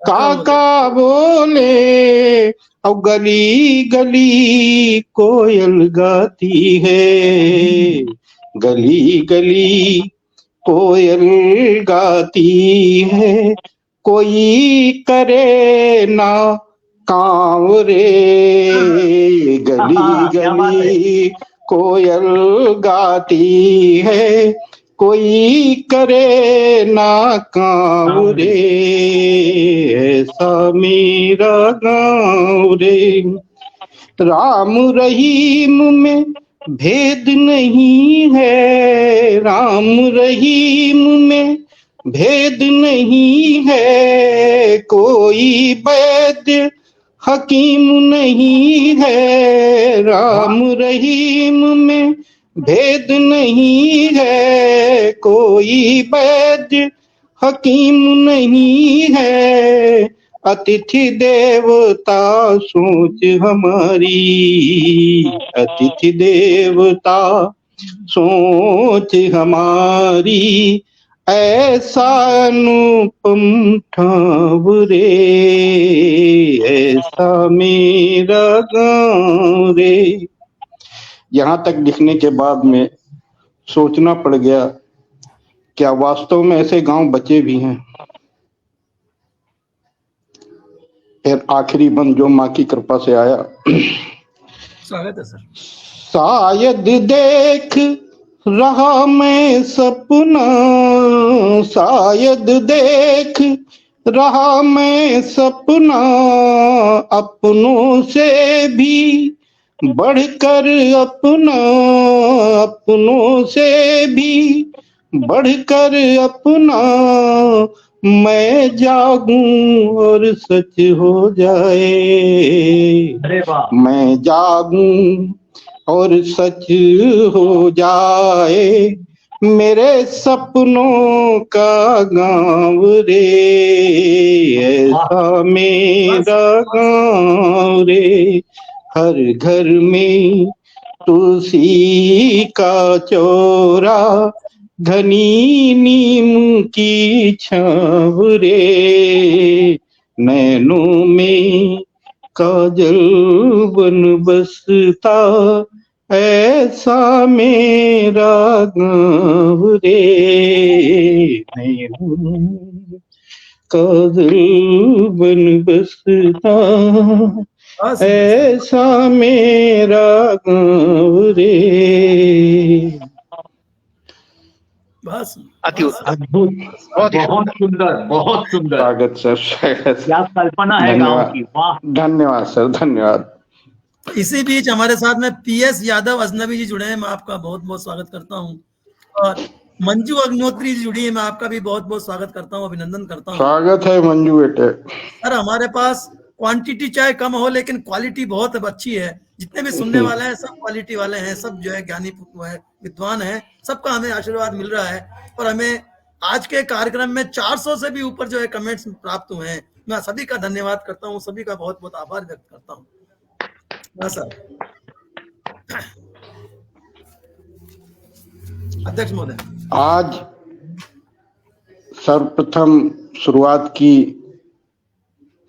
काका बोले। अब गली गली कोयल गाती है, गली गली कोयल गाती है। कोई करे ना काम रे, गली गली कोयल गाती है। कोई करे ना काम रे, ऐसा मेरा गाँव रे। राम रहीम में भेद नहीं है, राम रहीम में भेद नहीं है। कोई वैद्य हकीम नहीं है, राम रहीम में भेद नहीं है। कोई वैद्य हकीम नहीं है। अतिथि देवता सोच हमारी, अतिथि देवता सोच हमारी। ऐसा अनुपम ठाव रे, ऐसा मेरा गाँव रे। यहाँ तक लिखने के बाद में सोचना पड़ गया, क्या वास्तव में ऐसे गांव बचे भी हैं? फिर आखिरी बंद जो माँ की कृपा से आया। स्वागत है सर। शायद देख रहा मैं सपना शायद देख रहा मैं सपना, अपनों से भी बढ़कर अपना, अपनों से भी बढ़कर अपना, मैं जागूं और सच हो जाए, अरे वाह, मैं जागूं और सच हो जाए, मेरे सपनों का गाँव रे, ऐसा मेरा गाँव रे, हर घर में तुलसी का चौरा, घनी नीम की छाँव रे, नैनों में काजल बन बसता, ऐसा मेरा गाँव रे, नैनों में काजल बन बसता, ऐसा मेरा गाँव रे। बस अति अद्भुत, बहुत सुंदर, बहुत सुंदर। स्वागत सर, स्वागत। क्या कल्पना है गाँव की, वाह। धन्यवाद सर, धन्यवाद। इसी बीच हमारे साथ में PS यादव अजनबी जी जुड़े हैं, मैं आपका बहुत बहुत स्वागत करता हूं, और मंजू अग्निहोत्री जी जुड़ी है, मैं आपका भी बहुत बहुत स्वागत करता हूं, अभिनंदन करता हूं। स्वागत है मंजू बेटे। सर हमारे पास क्वांटिटी चाहे कम हो लेकिन क्वालिटी बहुत अच्छी है, जितने भी सुनने वाले हैं सब क्वालिटी वाले हैं, सब जो है ज्ञानी है, विद्वान है, सबका हमें आशीर्वाद मिल रहा है, और हमें आज के कार्यक्रम में 400 से भी ऊपर जो है कमेंट्स प्राप्त हुए हैं। मैं सभी का धन्यवाद करता हूँ, सभी का बहुत बहुत आभार व्यक्त करता हूँ। सर अध्यक्ष महोदय, आज सर्वप्रथम शुरुआत की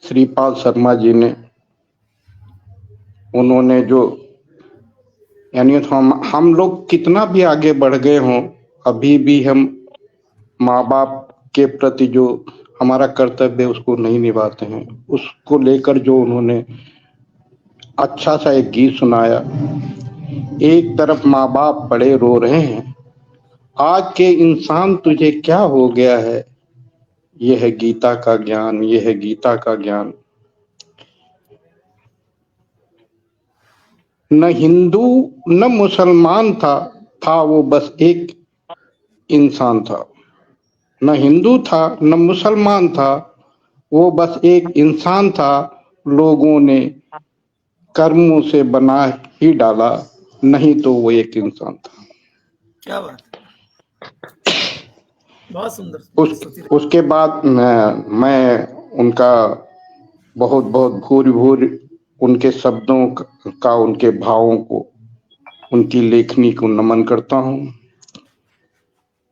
श्रीपाल शर्मा जी ने, उन्होंने जो यानी हम लोग कितना भी आगे बढ़ गए हों, अभी भी हम माँ बाप के प्रति जो हमारा कर्तव्य है उसको नहीं निभाते हैं। उसको लेकर जो उन्होंने अच्छा सा एक गीत सुनाया, एक तरफ माँ बाप पड़े रो रहे हैं, आज के इंसान तुझे क्या हो गया है, यह है गीता का ज्ञान, यह है गीता का ज्ञान। न हिंदू न मुसलमान था वो बस एक इंसान था। न हिंदू था न मुसलमान था, वो बस एक इंसान था, लोगों ने कर्मों से बना ही डाला, नहीं तो वो एक इंसान था। क्या बात, बहुत सुंदर। उसके बाद मैं उनका बहुत बहुत भूरि उनके शब्दों का, उनके भावों को, उनकी लेखनी को नमन करता हूँ।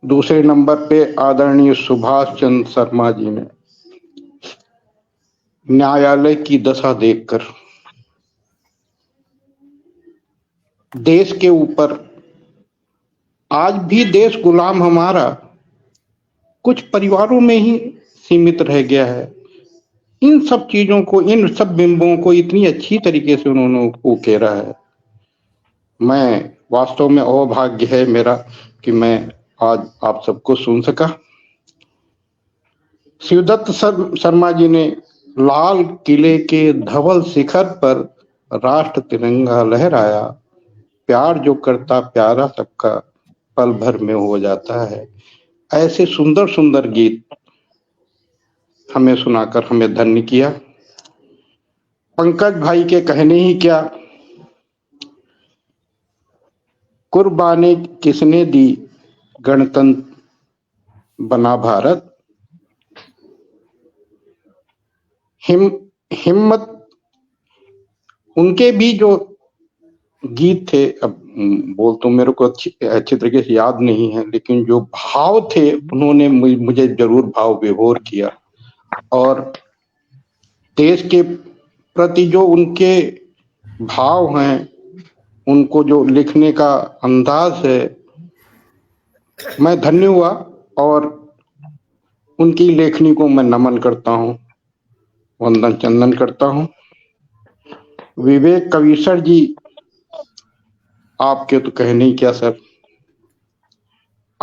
दूसरे नंबर पे आदरणीय सुभाष चंद्र शर्मा जी ने न्यायालय की दशा देखकर देश के ऊपर, आज भी देश गुलाम हमारा कुछ परिवारों में ही सीमित रह गया है। इन सब चीजों को, इन सब बिंबों को इतनी अच्छी तरीके से उन्होंने उकेरा है। मैं वास्तव में अभाग्य है मेरा कि मैं आज आप सबको सुन सका। शिवदत्त शर्मा जी ने लाल किले के धवल शिखर पर राष्ट्र तिरंगा लहराया, प्यार जो करता प्यारा सबका पल भर में हो जाता है। ऐसे सुंदर सुंदर गीत हमें सुनाकर हमें धन्य किया। पंकज भाई के कहने ही क्या, कुर्बानी किसने दी गणतंत्र बना भारत, हिम्मत। उनके भी जो गीत थे, अब बोल तो मेरे को अच्छी तरीके से याद नहीं है, लेकिन जो भाव थे उन्होंने मुझे जरूर भाव विभोर किया, और देश के प्रति जो उनके भाव हैं, उनको जो लिखने का अंदाज है, मैं धन्य हुआ और उनकी लेखनी को मैं नमन करता हूँ, वंदन चंदन करता हूँ। विवेक कवीसर जी, आपके तो कहने ही क्या सर,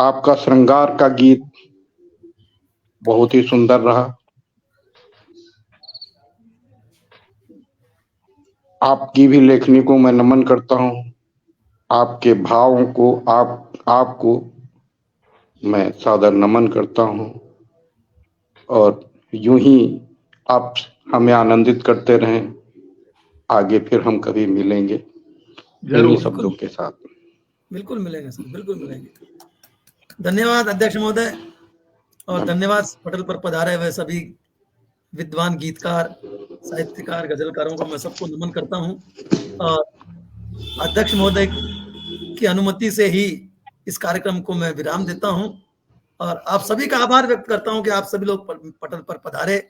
आपका श्रृंगार का गीत बहुत ही सुंदर रहा। आपकी भी लेखनी को मैं नमन करता हूँ, आपके भावों को, आपको मैं सादर नमन करता हूँ। और यूं ही आप हमें आनंदित करते रहें। आगे फिर हम कभी मिलेंगे इन्हीं शब्दों के साथ। बिल्कुल मिलेंगे सर, बिल्कुल मिलेंगे। धन्यवाद अध्यक्ष महोदय, और धन्यवाद पटल पर पधारे हुए सभी विद्वान गीतकार, साहित्यकार, गजलकारों को मैं सबको नमन करता हूं। और अध्यक्ष महोदय की अनुमति से ही इस कार्यक्रम को मैं विराम देता हूं, और आप सभी का आभार व्यक्त करता हूं कि आप सभी लोग पटल पर पधारे,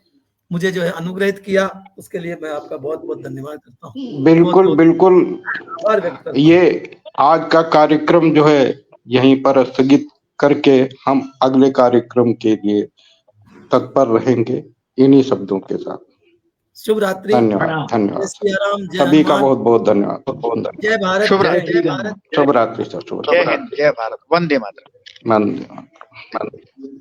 मुझे जो है अनुग्रहित किया, उसके लिए मैं आपका बहुत बहुत धन्यवाद करता हूं। बिल्कुल बिल्कुल। आभार व्यक्त करता हूं। ये आज का कार्यक्रम जो है यहीं पर स्थगित करके हम अगले कार्यक्रम के लिए तत्पर रहेंगे इन्हीं शब्दों के साथ। शुभ रात्रि। धन्यवाद, धन्यवाद जय सभी का हनुमान, बहुत बहुत धन्यवाद, बहुत बहुत धन्यवाद। जय भारत, शुभ जय रात्रि। भारत। शुभ रात्रि सर, शुभ जय रात्रि। हिंद, जय भारत, वंदे मातरम। वंदे मातरम।